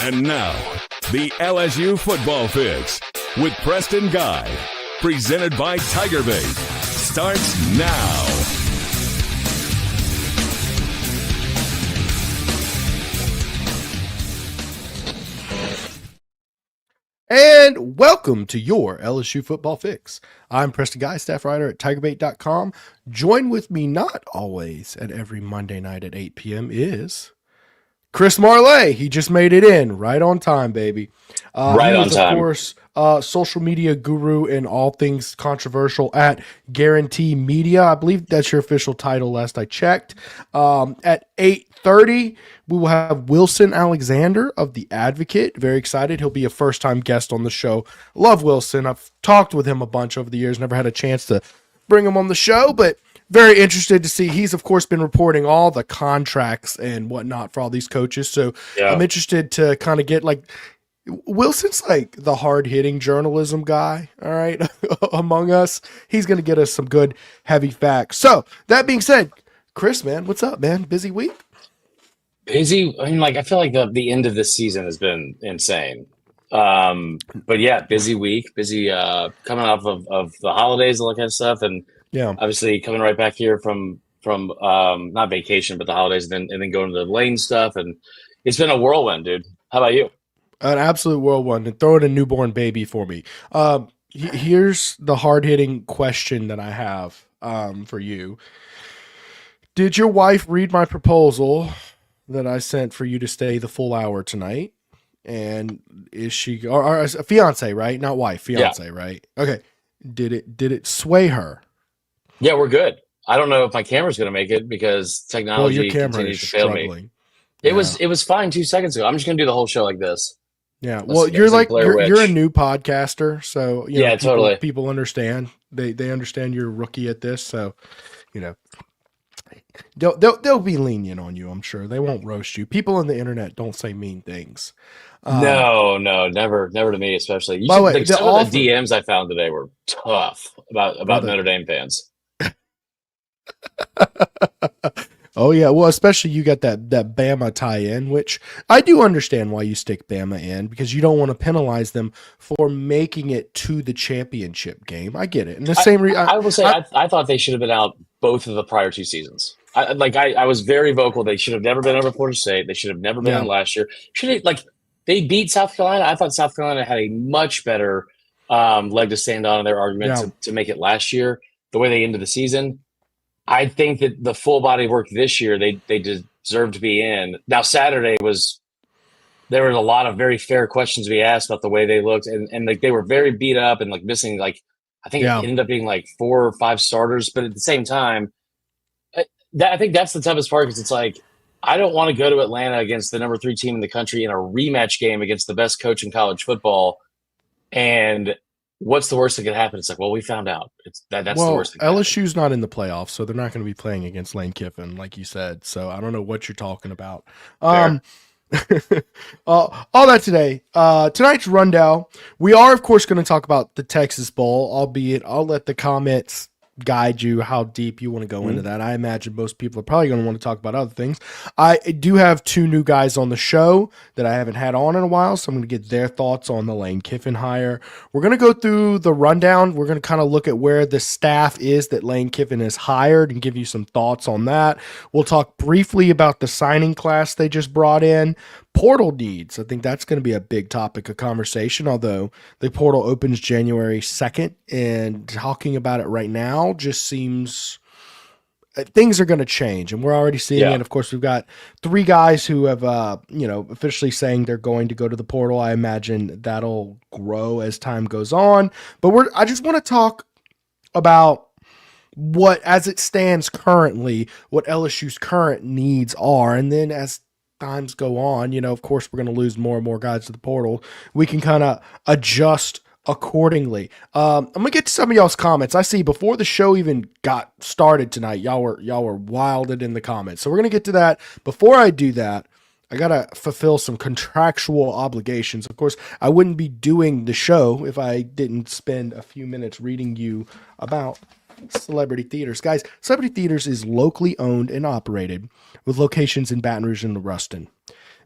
And now, the LSU Football Fix with Preston Guy, presented by TigerBait, starts now. And welcome to your LSU Football Fix. I'm Preston Guy, staff writer at TigerBait.com. Join with me not always and every Monday night at 8 p.m. is Chris Marler. He just made it in right on time, baby. Right on time. Of course, social media guru and all things controversial at Guarantee Media. I believe that's your official title last I checked. At 8:30, we will have Wilson Alexander of The Advocate. Very excited. He'll be a first-time guest on the show. Love Wilson. I've talked with him a bunch over the years. Never had a chance to bring him on the show, but very interested to see. He's, of course, been reporting all the contracts and whatnot for all these coaches. So yeah. I'm interested to kind of get Wilson's like the hard-hitting journalism guy, all right, among us. He's going to get us some good, heavy facts. So that being said, Chris, man, what's up, man? Busy week? Busy. I mean, I feel like the end of this season has been insane. But yeah, busy week, busy coming off of the holidays, all that kind of stuff. And yeah, obviously coming right back here from not vacation, but the holidays, and then going to the Lane stuff. And it's been a whirlwind, dude. How about you? An absolute whirlwind. And throw in a newborn baby for me. Here's the hard-hitting question that I have for you. Did your wife read my proposal that I sent for you to stay the full hour tonight? And is she or a fiance, right? Not wife, fiance, yeah. Right? Okay. Did it sway her? Yeah, we're good. I don't know if my camera's going to make it because technology continues to fail me. It was fine 2 seconds ago. I'm just going to do the whole show like this. Yeah. Well, you're a new podcaster, so totally. People understand. They understand you're a rookie at this, so they'll be lenient on you. I'm sure they won't roast you. People on the internet don't say mean things. No, never to me, especially. Some of the DMs I found today were tough about Notre Dame fans. Oh yeah, well, especially you got that Bama tie-in, which I do understand why you stick Bama in, because you don't want to penalize them for making it to the championship game. I get it. And the same reason, I will say, I thought they should have been out both of the prior two seasons. I was very vocal. They should have never been over Florida State. They should have never been in last year. They beat South Carolina. I thought South Carolina had a much better leg to stand on in their argument to make it last year. The way they ended the season, I think that the full body of work this year, they deserve to be in. Now, Saturday there was a lot of very fair questions to be asked about the way they looked, and they were very beat up and missing I think it ended up being 4 or 5 starters. But at the same time, I think that's the toughest part, because it's I don't want to go to Atlanta against the number 3 team in the country in a rematch game against the best coach in college football. And what's the worst that could happen? It's we found out. That's the worst thing. LSU's not in the playoffs, so they're not going to be playing against Lane Kiffin, like you said. So I don't know what you're talking about. All that today. Tonight's rundown. We are, of course, going to talk about the Texas Bowl, albeit I'll let the comments guide you how deep you want to go into that. I imagine most people are probably going to want to talk about other things. I do have 2 new guys on the show that I haven't had on in a while, so I'm going to get their thoughts on the Lane Kiffin hire. We're going to go through the rundown. We're going to kind of look at where the staff is that Lane Kiffin has hired and give you some thoughts on that. We'll talk briefly about the signing class they just brought in. Portal needs. I think that's going to be a big topic of conversation, although the portal opens January 2nd, and talking about it right now just seems things are going to change, and we're already seeing it. Of course, we've got 3 guys who have, officially saying they're going to go to the portal. I imagine that'll grow as time goes on, but I just want to talk about what, as it stands currently, what LSU's current needs are, and then as times go on, of course, we're going to lose more and more guys to the portal. We can kind of adjust accordingly. I'm going to get to some of y'all's comments. I see before the show even got started tonight, y'all were wilded in the comments. So we're going to get to that. Before I do that, I got to fulfill some contractual obligations. Of course, I wouldn't be doing the show if I didn't spend a few minutes reading you about Celebrity Theaters. Guys, Celebrity Theaters is locally owned and operated with locations in Baton Rouge and Ruston.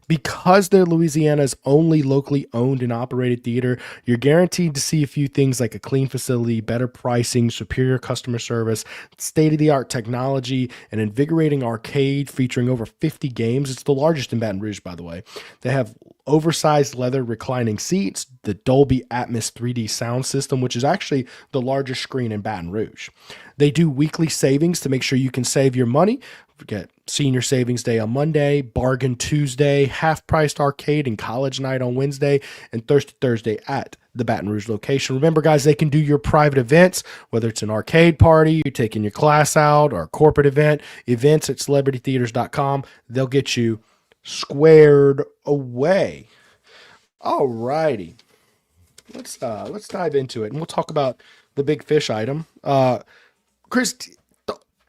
Because they're Louisiana's only locally owned and operated theater, you're guaranteed to see a few things like a clean facility, better pricing, superior customer service, state-of-the-art technology, an invigorating arcade featuring over 50 games. It's the largest in Baton Rouge, by the way. They have oversized leather reclining seats, the Dolby Atmos 3D sound system, which is actually the largest screen in Baton Rouge. They do weekly savings to make sure you can save your money. Forget Senior Savings Day on Monday, Bargain Tuesday, half-priced arcade and college night on Wednesday, and Thirsty Thursday at the Baton Rouge location. Remember, guys, they can do your private events, whether it's an arcade party, you're taking your class out, or a corporate event, events at celebritytheaters.com. They'll get you squared away. All righty. Let's dive into it, and we'll talk about the big fish item. Chris,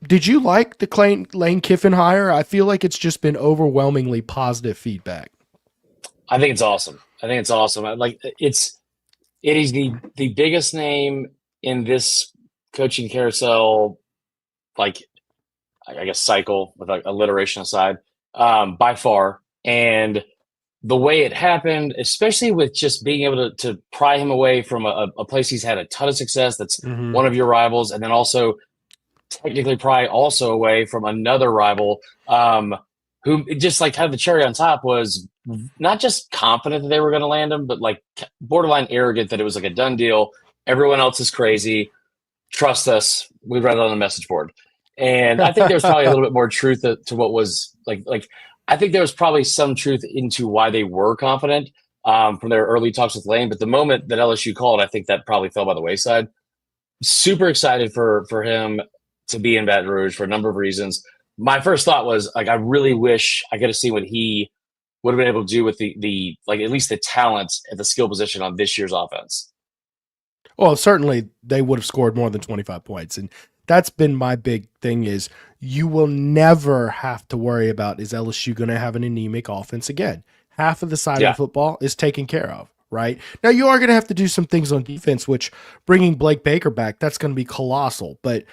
did you like the Lane Kiffin hire? I feel like it's just been overwhelmingly positive feedback. I think it's awesome. It is the biggest name in this coaching carousel, like, I guess, cycle, with like alliteration aside, by far. And the way it happened, especially with just being able to pry him away from a place he's had a ton of success, that's one of your rivals, and then also technically pry also away from another rival, who just like had the cherry on top, was not just confident that they were going to land him, but like borderline arrogant that it was like a done deal. Everyone else is crazy. Trust us. We read it on the message board. And I think there's probably a little bit more truth to what was like, I think there was probably some truth into why they were confident from their early talks with Lane. But the moment that LSU called, I think that probably fell by the wayside. Super excited for him to be in Baton Rouge for a number of reasons. My first thought was, like, I really wish I could have seen what he would have been able to do with the like at least the talent at the skill position on this year's offense. Well, certainly they would have scored more than 25 points. And that's been my big thing, is you will never have to worry about, is LSU going to have an anemic offense again? Half of the side of the football is taken care of, right? Now, you are going to have to do some things on defense, which bringing Blake Baker back, that's going to be colossal. But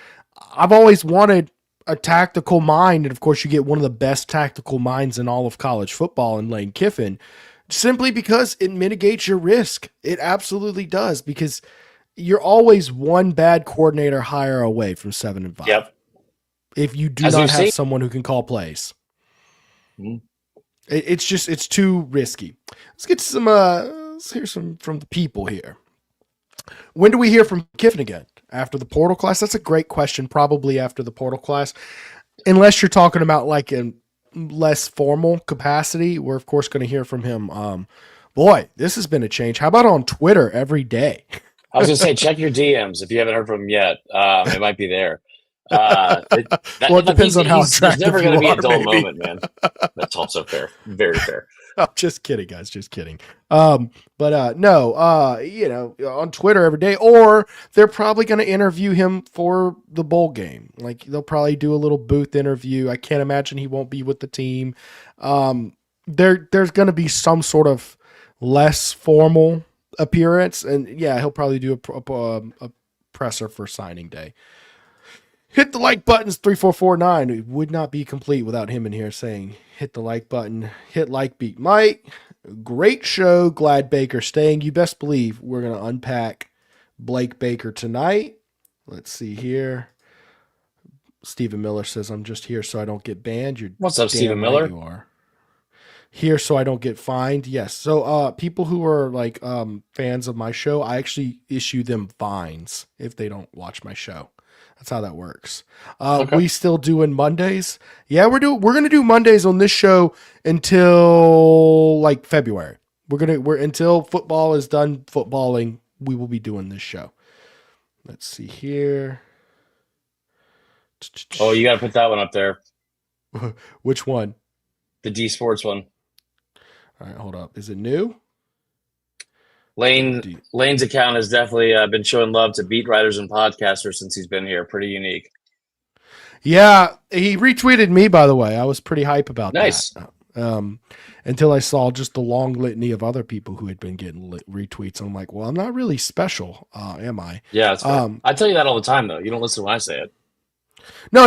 I've always wanted a tactical mind, and of course you get one of the best tactical minds in all of college football in Lane Kiffin, simply because it mitigates your risk. It absolutely does, because you're always one bad coordinator hire away from 7-5. Yep. If you do not have someone who can call plays. It's too risky. Let's get some, let's hear some from the people here. When do we hear from Kiffin again? After the portal class? That's a great question. Probably after the portal class, unless you're talking about like a less formal capacity. We're of course going to hear from him. Boy, this has been a change. How about on Twitter every day? I was going to say, check your DMs if you haven't heard from him yet. It might be there. It depends on how attractive there's never going to be a dull maybe. moment, man. That's also fair. Very fair. I'm just kidding, guys. Just kidding. No, on Twitter every day, or they're probably going to interview him for the bowl game. Like, they'll probably do a little booth interview. I can't imagine he won't be with the team. There's going to be some sort of less formal appearance, and yeah, he'll probably do a presser for signing day. Hit the like buttons, 3449. It would not be complete without him in here saying, hit the like button, hit like, beat Mike. Great show. Glad Baker's staying. You best believe we're going to unpack Blake Baker tonight. Let's see here. Stephen Miller says, I'm just here so I don't get banned. What's up, Stephen Miller? You are here so I don't get fined. Yes. So people who are like fans of my show, I actually issue them fines if they don't watch my show. That's how that works. Okay. We still doing Mondays. Yeah, we're going to do Mondays on this show until like February. We're until football is done footballing, we will be doing this show. Let's see here. Oh, you got to put that one up there. Which one? The D Sports one. All right, hold up. Is it new? Lane's account has definitely been showing love to beat writers and podcasters since he's been here. Pretty unique. Yeah, he retweeted me, by the way. I was pretty hype about nice. that. Until I saw just the long litany of other people who had been getting retweets. I'm like, well, I'm not really special, am I? Yeah, it's I tell you that all the time, though. You don't listen when I say it. No,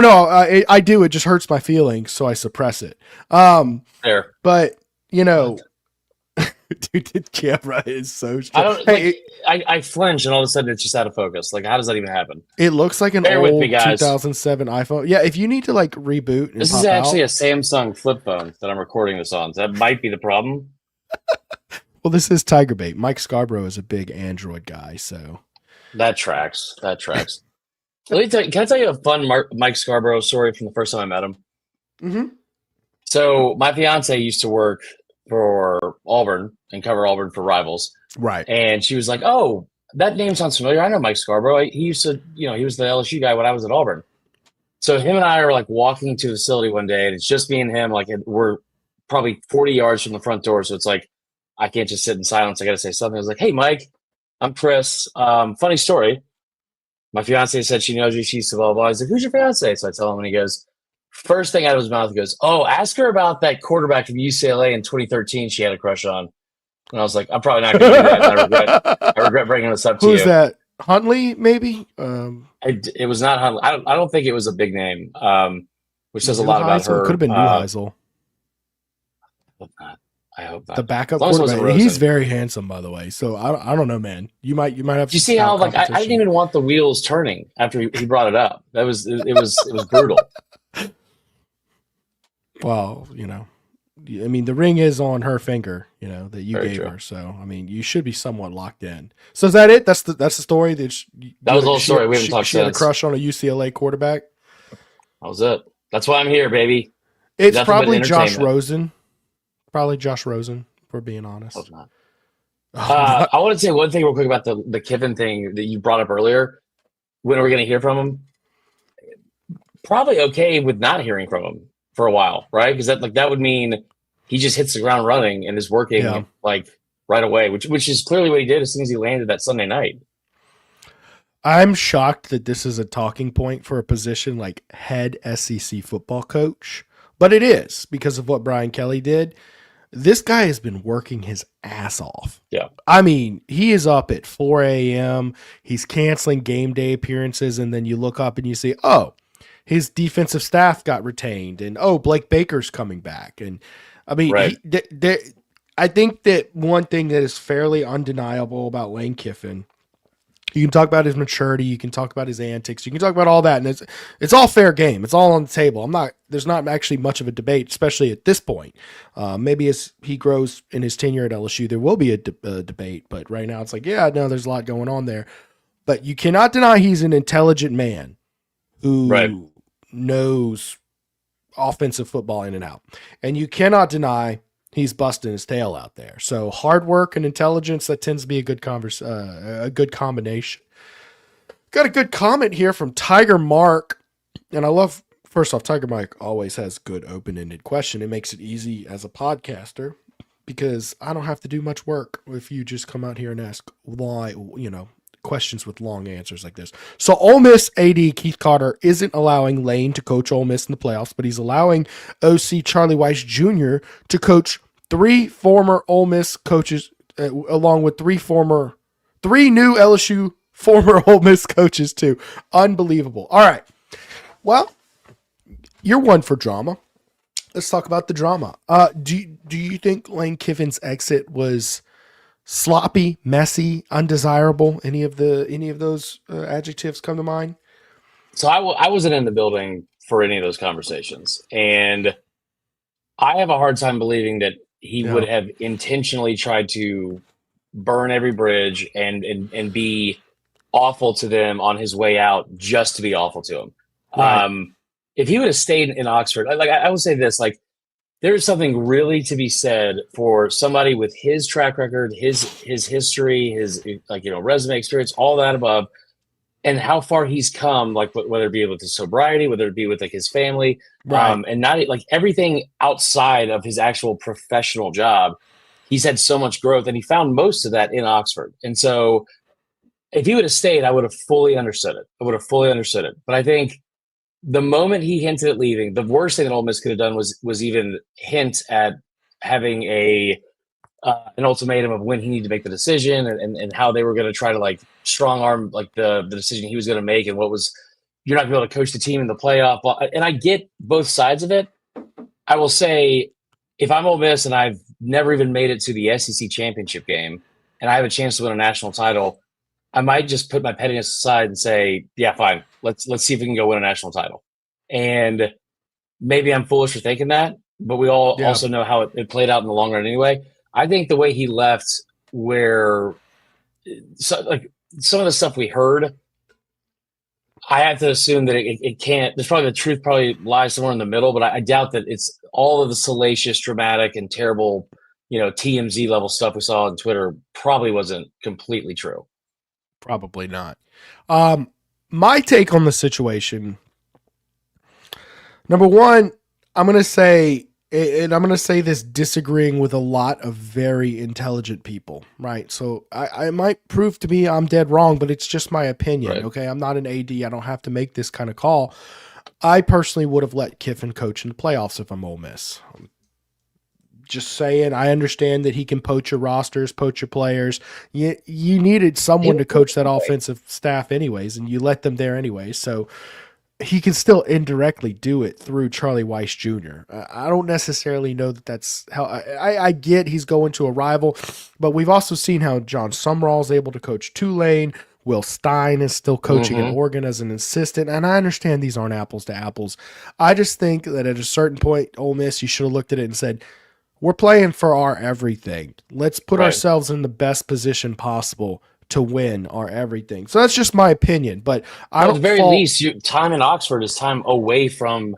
I do. It just hurts my feelings, so I suppress it. There. But you know, dude, the camera is so strange. I flinch and all of a sudden it's just out of focus. Like, how does that even happen? It looks like an Bear old with me, guys. 2007 iPhone. Yeah, if you need to like reboot and This is actually a Samsung flip phone that I'm recording this on. So that might be the problem. Well, this is TigerBait. Mike Scarborough is a big Android guy, so that tracks. Can I tell you a fun Mike Scarborough story from the first time I met him? Mm-hmm. So my fiance used to work for Auburn and cover Auburn for Rivals. Right. And she was like, "Oh, that name sounds familiar. I know Mike Scarborough. He used to, he was the LSU guy when I was at Auburn." So him and I are like walking to the facility one day, and it's just me and him. Like, we're probably 40 yards from the front door. So it's like, I can't just sit in silence. I got to say something. I was like, "Hey, Mike, I'm Chris. Funny story. My fiance said she knows you. She's blah, blah, blah." He's like, "Who's your fiance?" So I tell him, and he goes, first thing out of his mouth, he goes, "Oh, ask her about that quarterback from UCLA in 2013 she had a crush on." And I was like, "I'm probably not going to do that. I regret bringing this up to you." Who's that? Huntley, maybe? It was not Huntley. I don't think it was a big name, which says a lot about her. It could have been Neuheisel. I hope not. The backup quarterback. He's very handsome, by the way. So I don't know, man. You might have. You see how I didn't even want the wheels turning after he brought it up. It was brutal. Well, I mean, the ring is on her finger, that you gave her. So, I mean, you should be somewhat locked in. So, is that it? That's the story. That was the whole story. We haven't talked since. She had a crush on a UCLA quarterback. That was it. That's why I'm here, baby. It's probably Josh Rosen. Probably Josh Rosen, if we're being honest. I want to say one thing real quick about the Kiffin thing that you brought up earlier. When are we going to hear from him? Probably okay with not hearing from him for a while, right? Because that would mean he just hits the ground running and is working right away, which is clearly what he did as soon as he landed that Sunday night. I'm shocked that this is a talking point for a position like head SEC football coach, but it is because of what Brian Kelly did. This guy has been working his ass off. Yeah. I mean, he is up at 4 a.m. He's canceling game day appearances, and then you look up and you see, oh, his defensive staff got retained, and Blake Baker's coming back. And I mean, right. I think that one thing that is fairly undeniable about Lane Kiffin, you can talk about his maturity, you can talk about his antics, you can talk about all that, and it's all fair game. It's all on the table. There's not actually much of a debate, especially at this point. Maybe as he grows in his tenure at LSU, there will be a debate, but right now it's like, there's a lot going on there. But you cannot deny he's an intelligent man who knows offensive football in and out. And you cannot deny he's busting his tail out there. So hard work and intelligence, that tends to be a good combination. Got a good comment here from Tiger Mark. And I love, first off, Tiger Mark always has good open-ended question. It makes it easy as a podcaster because I don't have to do much work if you just come out here and ask why, questions with long answers like this. So Ole Miss AD Keith Carter isn't allowing Lane to coach Ole Miss in the playoffs, but he's allowing OC Charlie Weiss Jr. to coach three former Ole Miss coaches, along with three new LSU former Ole Miss coaches too. Unbelievable. All right. Well, you're one for drama. Let's talk about the drama. Do you think Lane Kiffin's exit was sloppy, messy, undesirable? Any of those adjectives come to mind? So I wasn't in the building for any of those conversations, and I have a hard time believing that he would have intentionally tried to burn every bridge and be awful to them on his way out just to be awful to him. Right. If he would have stayed in Oxford, I would say this, there's something really to be said for somebody with his track record, his history, his resume experience, all that above, and how far he's come, whether it be with his sobriety, whether it be with his family, right. And not everything outside of his actual professional job. He's had so much growth, and he found most of that in Oxford. And so, if he would have stayed, I would have fully understood it. But I think the moment he hinted at leaving, the worst thing that Ole Miss could have done was even hint at having an ultimatum of when he needed to make the decision and how they were going to try to strong arm the decision he was going to make, and what was, you're not going to be able to coach the team in the playoff. And I get both sides of it. I will say, if I'm Ole Miss and I've never even made it to the SEC championship game, and I have a chance to win a national title, I might just put my pettiness aside and say, yeah, fine, let's see if we can go win a national title. And maybe I'm foolish for thinking that, but we all also know how it played out in the long run anyway. I think the way he left, where some of the stuff we heard, I have to assume that it can't. There's probably the truth probably lies somewhere in the middle, but I doubt that it's all of the salacious, dramatic, and terrible, TMZ level stuff we saw on Twitter probably wasn't completely true. Probably not. My take on the situation. Number one, I'm going to say, and I'm going to say this disagreeing with a lot of very intelligent people, right? So I might prove to me I'm dead wrong, but it's just my opinion, right? Okay, I'm not an AD. I don't have to make this kind of call. I personally would have let Kiffin coach in the playoffs if I'm Ole Miss. Just saying, I understand that he can poach your rosters, poach your players. You needed someone to coach that offensive staff anyways, and you let them there anyway. So he can still indirectly do it through Charlie Weiss Jr. I don't necessarily know that that's how I get he's going to a rival, but we've also seen how John Sumrall is able to coach Tulane. Will Stein is still coaching at Oregon as an assistant, and I understand these aren't apples to apples. I just think that at a certain point, Ole Miss, you should have looked at it and said, we're playing for our everything. Let's put ourselves in the best position possible to win our everything. So that's just my opinion. But at the very least, time in Oxford is time away from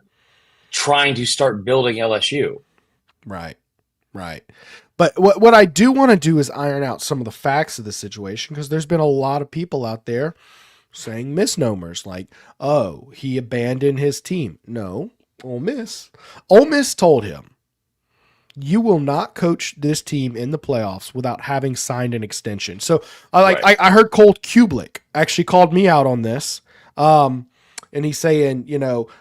trying to start building LSU. Right. But what I do want to do is iron out some of the facts of the situation, because there's been a lot of people out there saying misnomers like, oh, he abandoned his team. No, Ole Miss told him, you will not coach this team in the playoffs without having signed an extension. So I heard Colt Kublik actually called me out on this. And he's saying,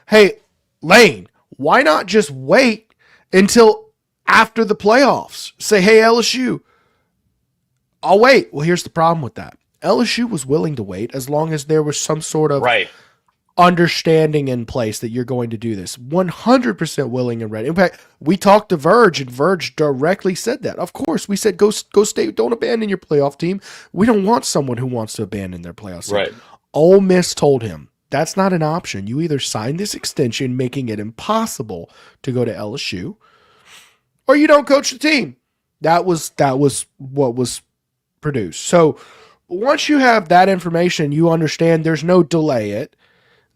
hey, Lane, why not just wait until after the playoffs? Say, hey, LSU, I'll wait. Well, here's the problem with that. LSU was willing to wait as long as there was some sort of understanding in place that you're going to do this. 100% willing and ready. In fact, we talked to Verge, and Verge directly said that. Of course, we said, go stay. Don't abandon your playoff team. We don't want someone who wants to abandon their playoff team. Right. Ole Miss told him, that's not an option. You either sign this extension, making it impossible to go to LSU, or you don't coach the team. That was what was produced. So once you have that information, you understand there's no delay it.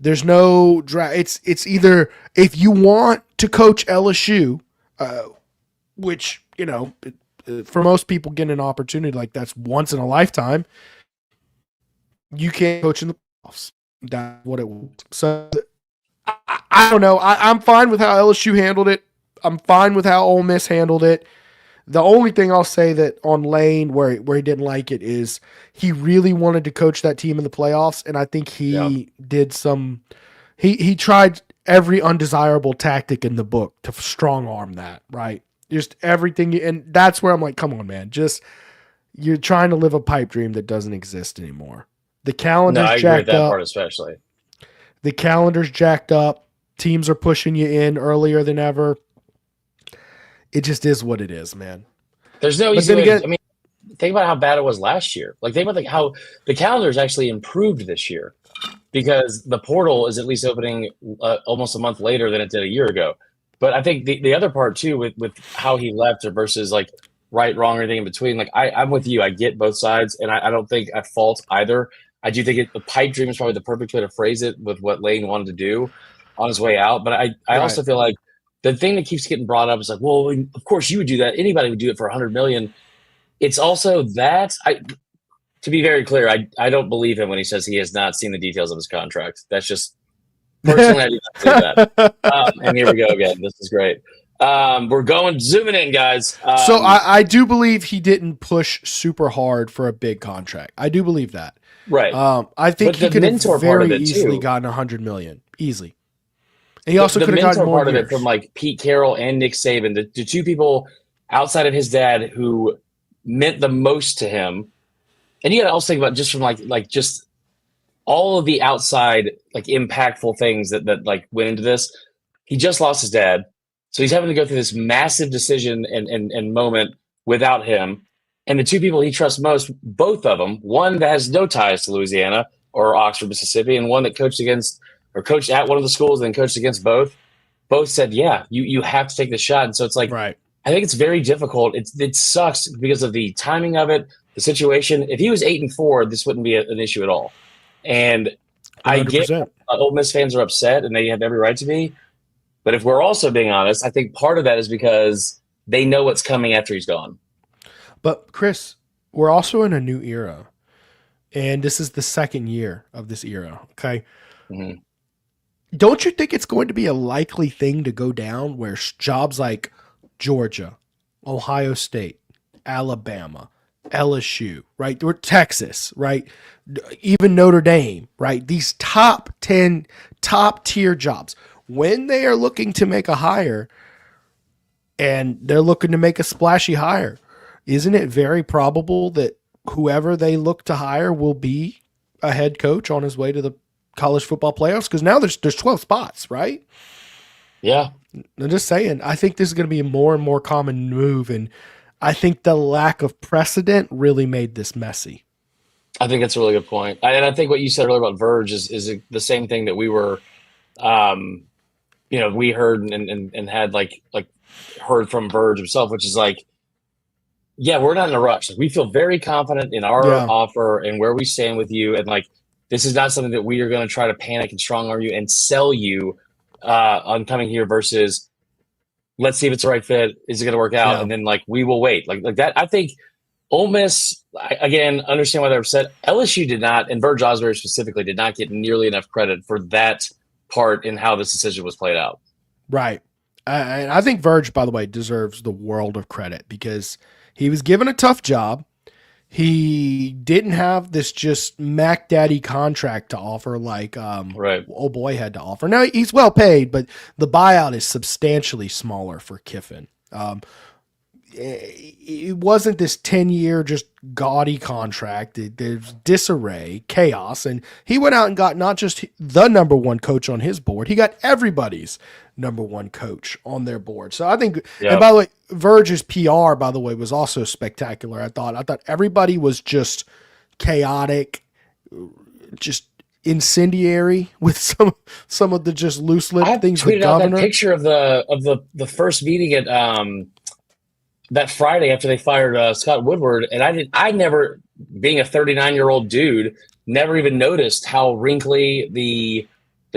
There's no it's either, if you want to coach LSU, which, for most people getting an opportunity like that's once in a lifetime, you can't coach in the playoffs. That's what it was. So I don't know. I'm fine with how LSU handled it. I'm fine with how Ole Miss handled it. The only thing I'll say that on Lane where he didn't like it is he really wanted to coach that team in the playoffs, and I think he did he tried every undesirable tactic in the book to strong arm that, right? Just everything, and that's where I'm like, come on, man. Just, you're trying to live a pipe dream that doesn't exist anymore. The calendar's jacked up. I agree with that part especially. The calendar's jacked up. Teams are pushing you in earlier than ever. It just is what it is, man. There's no easy way. I mean, think about how bad it was last year. Like, think about how the calendar's actually improved this year, because the portal is at least opening almost a month later than it did a year ago. But I think the other part too, with how he left versus like right, wrong, or anything in between. Like, I'm with you. I get both sides, and I don't think I fault either. I do think the pipe dream is probably the perfect way to phrase it with what Lane wanted to do on his way out. But I also feel like the thing that keeps getting brought up is like, well, of course you would do that. Anybody would do it for $100 million. It's also that to be very clear, I don't believe him when he says he has not seen the details of his contract. That's just personally, I do not believe that. And here we go again. This is great. We're zooming in, guys. So I do believe he didn't push super hard for a big contract. I do believe that. Right. I think he could have very easily gotten $100 million easily. And he also could have gotten more part of it from like Pete Carroll and Nick Saban, the two people outside of his dad who meant the most to him. And you got to also think about just from like just all of the outside like impactful things that like went into this. He just lost his dad. So he's having to go through this massive decision and moment without him. And the two people he trusts most, both of them, one that has no ties to Louisiana or Oxford, Mississippi, and one that coached at one of the schools and then coached against both said, yeah, you have to take the shot. And so it's like, right. I think it's very difficult. It sucks because of the timing of it, the situation. If he was 8-4, this wouldn't be an issue at all. And 100%. I get Ole Miss fans are upset, and they have every right to be. But if we're also being honest, I think part of that is because they know what's coming after he's gone. But Chris, we're also in a new era, and this is the second year of this era. Okay. Mm-hmm. Don't you think it's going to be a likely thing to go down where jobs like Georgia, Ohio State, Alabama, LSU, right? Or Texas, right? Even Notre Dame, right? These top 10, top tier jobs, when they are looking to make a hire and they're looking to make a splashy hire, isn't it very probable that whoever they look to hire will be a head coach on his way to the college football playoffs? Because now there's 12 spots, right? Yeah. I'm just saying, I think this is going to be a more and more common move, and I think the lack of precedent really made this messy. I think that's a really good point. And I think what you said earlier about Verge is the same thing that we were, we heard and had like heard from Verge himself, which is like, yeah, we're not in a rush. Like, we feel very confident in our offer and where we stand with you. And like, this is not something that we are going to try to panic and strong arm you and sell you on coming here versus let's see if it's the right fit. Is it going to work out? Yeah. And then like, we will wait like that. I think Ole Miss, again, understand why they're upset. LSU did not, and Verge Osbury specifically did not get nearly enough credit for that part in how this decision was played out. Right. I think Verge, by the way, deserves the world of credit because he was given a tough job. He didn't have this just Mac Daddy contract to offer like old boy had to offer. Now, he's well paid, but the buyout is substantially smaller for Kiffin. It wasn't this 10-year just gaudy contract. There's disarray, chaos, and he went out and got not just the number one coach on his board, he got everybody's number one coach on their board. So I think, and by the way, Verge's PR, by the way, was also spectacular. I thought everybody was just chaotic, just incendiary with some of the just loose lip things. I tweeted out that picture of the first meeting at that Friday after they fired Scott Woodward, and I never, being a 39-year-old dude, never even noticed how wrinkly the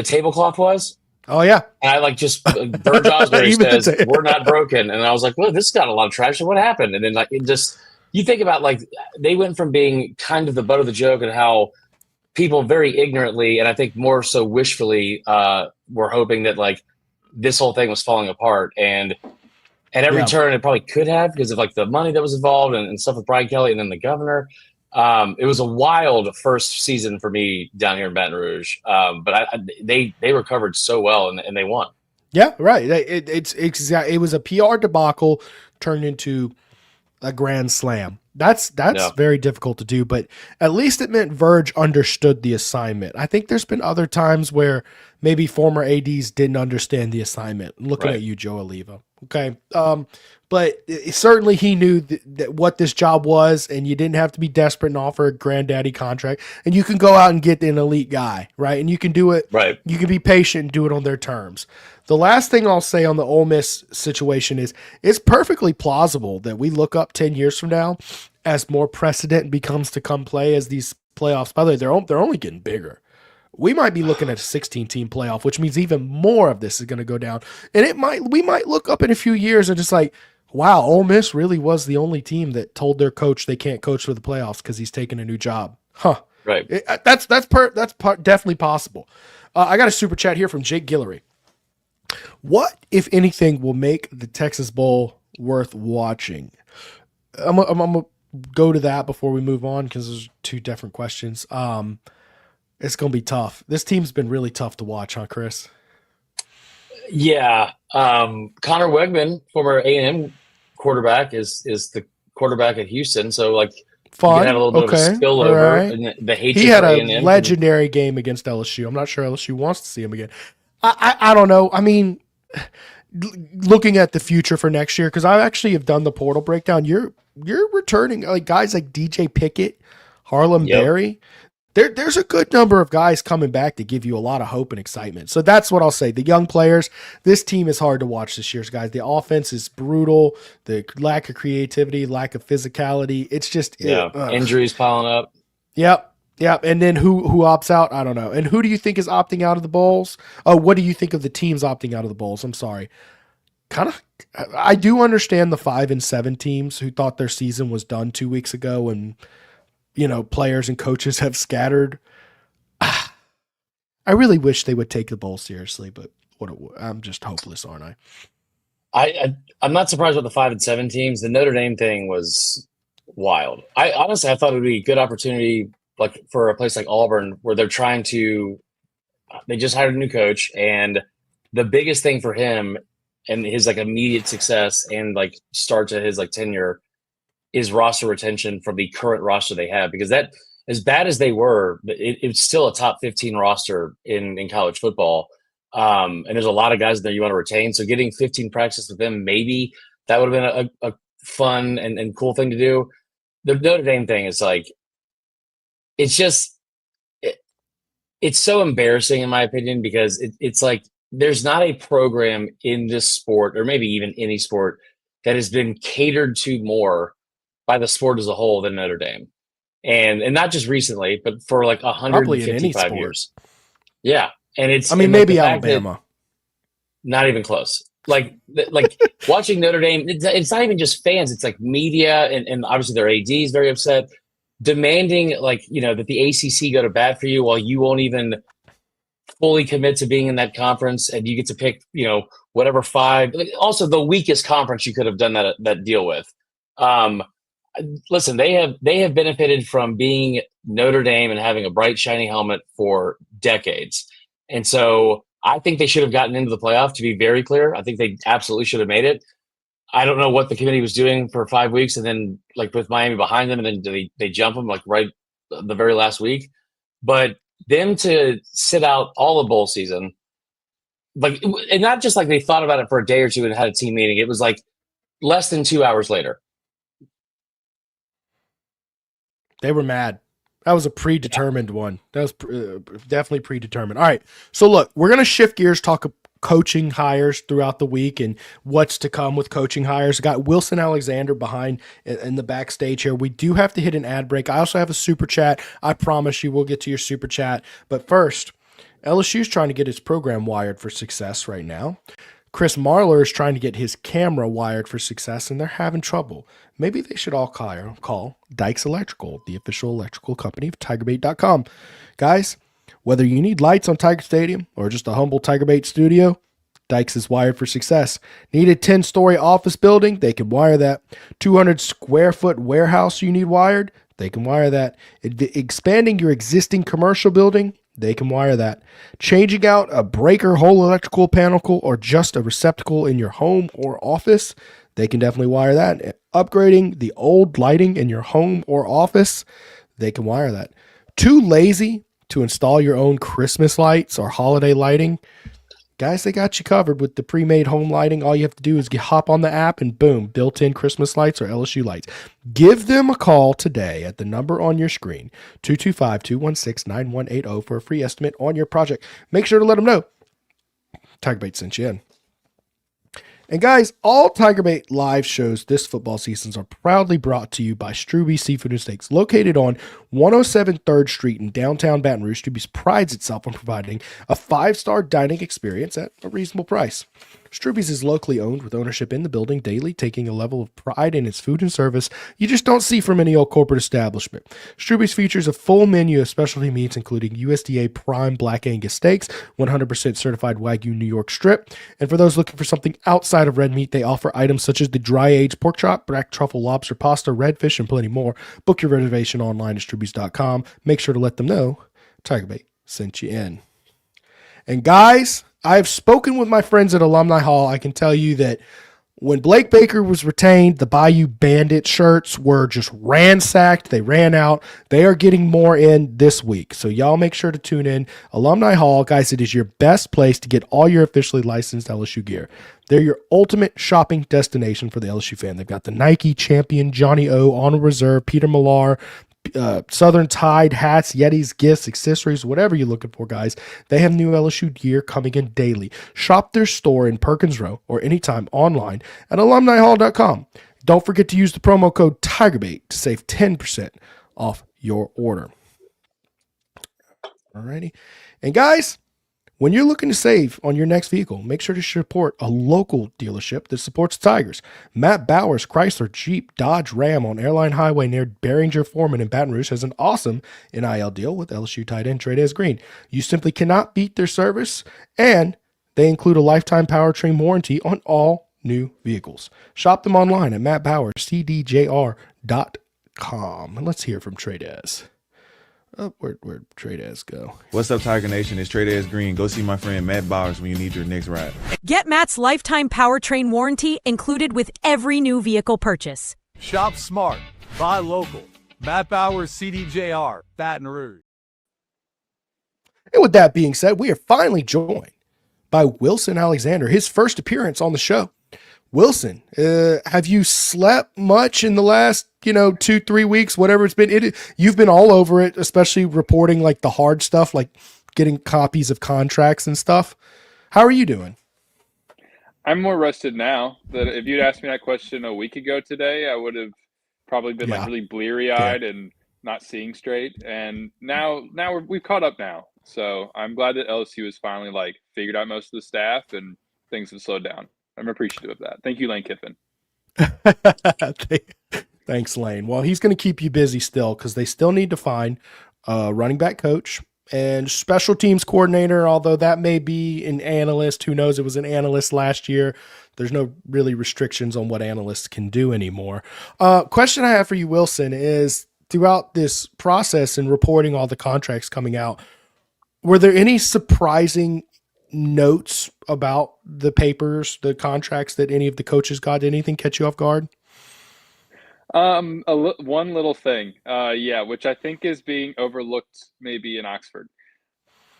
tablecloth was. Oh yeah, and I like just Verge Osbury says we're not broken, and I was like, well, this got a lot of traction. What happened? And then like it just, you think about like they went from being kind of the butt of the joke and how people very ignorantly and I think more so wishfully were hoping that like this whole thing was falling apart, and at every turn it probably could have because of like the money that was involved and stuff with Brian Kelly and then the governor. It was a wild first season for me down here in Baton Rouge, but they recovered so well and they won. Yeah, right. It was a PR debacle turned into a grand slam. That's very difficult to do, but at least it meant Verge understood the assignment. I think there's been other times where maybe former ADs didn't understand the assignment. Looking at you, Joe Oliva. Okay. But certainly he knew that what this job was, and you didn't have to be desperate and offer a granddaddy contract, and you can go out and get an elite guy, right? And you can do it. Right. You can be patient and do it on their terms. The last thing I'll say on the Ole Miss situation is it's perfectly plausible that we look up 10 years from now as more precedent becomes to come play as these playoffs. By the way, they're only getting bigger. We might be looking at a 16-team playoff, which means even more of this is going to go down. And we might look up in a few years and just like, wow, Ole Miss really was the only team that told their coach they can't coach for the playoffs because he's taking a new job. Huh. Right. That's definitely possible. I got a super chat here from Jake Guillory. What, if anything, will make the Texas Bowl worth watching? I'm gonna go to that before we move on because there's two different questions. It's gonna be tough. This team's been really tough to watch, huh, Chris? Yeah. Connor Wegman, former A&M quarterback, is the quarterback at Houston. So like, fun. You had a little bit of a spillover. Right. And the hatred he had for a A&M. legendary game against LSU. I'm not sure LSU wants to see him again. I don't know. I mean, looking at the future for next year, because I actually have done the portal breakdown. You're returning like guys like DJ Pickett, Harlem Berry. There's a good number of guys coming back to give you a lot of hope and excitement. So that's what I'll say. The young players, this team is hard to watch this year, guys. The offense is brutal. The lack of creativity, lack of physicality. It's just injuries piling up. Yep. And then who opts out? I don't know. And who do you think is opting out of the bowls? Oh, what do you think of the teams opting out of the bowls? I'm sorry. I do understand the 5 and 7 teams who thought their season was done 2 weeks ago, and players and coaches have scattered. I really wish they would take the bowl seriously, but I'm just hopeless, aren't I? I'm not surprised with the 5 and 7 teams. The Notre Dame thing was wild. I thought it would be a good opportunity, like for a place like Auburn, where they just hired a new coach, and the biggest thing for him and his like immediate success and like start to his like tenure is roster retention from the current roster they have, because that, as bad as they were, it's still a top 15 roster in college football. And there's a lot of guys there you want to retain. So getting 15 practices with them, maybe that would have been a fun and cool thing to do. The Notre Dame thing is like, it's just, it's so embarrassing in my opinion, because it's like, there's not a program in this sport, or maybe even any sport, that has been catered to more by the sport as a whole than Notre Dame. And not just recently, but for like 155 years. Yeah. And it's, maybe Alabama. Not even close. Like watching Notre Dame, it's not even just fans. It's like media, and obviously their AD is very upset, demanding that the ACC go to bat for you while you won't even fully commit to being in that conference, and you get to pick, whatever 5. Also, the weakest conference you could have done that deal with. Listen, they have benefited from being Notre Dame and having a bright, shiny helmet for decades, and so I think they should have gotten into the playoff. To be very clear, I think they absolutely should have made it. I don't know what the committee was doing for 5 weeks, and then like with Miami behind them, and then they jump them like right the very last week, but them to sit out all of bowl season, and not just like they thought about it for a day or two and had a team meeting. It was like less than 2 hours later. They were mad. That was a predetermined one. That was definitely predetermined. All right. So look, we're going to shift gears, talk coaching hires throughout the week and what's to come with coaching hires. Got Wilson Alexander behind in the backstage here. We do have to hit an ad break. I also have a super chat. I promise you we'll get to your super chat. But first, LSU's trying to get its program wired for success right now. Chris Marler is trying to get his camera wired for success, and they're having trouble. Maybe they should all call Dykes Electrical, the official electrical company of TigerBait.com. Guys, whether you need lights on Tiger Stadium or just a humble TigerBait studio, Dykes is wired for success. Need a 10-story office building? They can wire that. 200-square-foot warehouse you need wired? They can wire that. Expanding your existing commercial building? They can wire that. Changing out a breaker, whole electrical panel, or just a receptacle in your home or office? They can definitely wire that. Upgrading the old lighting in your home or office? They can wire that. Too lazy to install your own Christmas lights or holiday lighting? Guys, they got you covered with the pre-made home lighting. All you have to do is hop on the app and boom, built-in Christmas lights or LSU lights. Give them a call today at the number on your screen, 225-216-9180 for a free estimate on your project. Make sure to let them know TigerBait sent you in. And guys, all TigerBait live shows this football season are proudly brought to you by Struby's Seafood and Steaks, located on 107 3rd Street in downtown Baton Rouge. Struby's prides itself on providing a 5-star dining experience at a reasonable price. Struby's is locally owned with ownership in the building daily, taking a level of pride in its food and service you just don't see from any old corporate establishment. Struby's features a full menu of specialty meats, including USDA prime Black Angus steaks, 100% certified Wagyu New York strip. And for those looking for something outside of red meat, they offer items such as the dry-aged pork chop, black truffle lobster pasta, redfish, and plenty more. Book your reservation online at strubys.com. Make sure to let them know TigerBait sent you in. And guys, I've spoken with my friends at Alumni Hall. I can tell you that When Blake Baker was retained, the Bayou Bandit shirts were just ransacked. They ran out. They are getting more in this week. So y'all make sure to tune in. Alumni Hall, guys, it is your best place to get all your officially licensed LSU gear. They're your ultimate shopping destination for the LSU fan. They've got the Nike Champion, Johnny O, On Reserve, Peter Millar, Southern Tide, hats, Yetis, gifts, accessories, whatever you're looking for, guys. They have new LSU gear coming in daily. Shop their store in Perkins Row or anytime online at alumnihall.com. Don't forget to use the promo code TigerBait to save 10% off your order. Alrighty. And guys, when you're looking to save on your next vehicle, make sure to support a local dealership that supports the Tigers. Matt Bowers, Chrysler, Jeep, Dodge, Ram on Airline Highway near Behringer Foreman in Baton Rouge has an awesome NIL deal with LSU tight end Trey Green. You simply cannot beat their service, and they include a lifetime powertrain warranty on all new vehicles. Shop them online at mattbowerscdjr.com. And let's hear from Trey Dez. Oh, where'd Trey-Dez go? What's up, Tiger Nation? It's Trey-Dez Green. Go see my friend Matt Bowers when you need your next ride. Get Matt's lifetime powertrain warranty included with every new vehicle purchase. Shop smart. Buy local. Matt Bowers, CDJR, Baton Rouge. And with that being said, we are finally joined by Wilson Alexander, his first appearance on the show. Wilson, have you slept much in the last, 2-3 weeks, whatever it's been? You've been all over it, especially reporting like the hard stuff, like getting copies of contracts and stuff. How are you doing? I'm more rested now. That if you'd asked me that question a week ago today, I would have probably been like really bleary-eyed and not seeing straight. And now we've caught up now. So I'm glad that LSU has finally figured out most of the staff and things have slowed down. I'm appreciative of that. Thank you, Lane Kiffin. Thanks, Lane. Well, he's going to keep you busy still because they still need to find a running back coach and special teams coordinator, although that may be an analyst. Who knows? It was an analyst last year. There's no really restrictions on what analysts can do anymore. Question I have for you, Wilson, is throughout this process and reporting all the contracts coming out, were there any surprising notes about the papers, the contracts that any of the coaches got? Did anything catch you off guard? One little thing, which I think is being overlooked maybe in Oxford.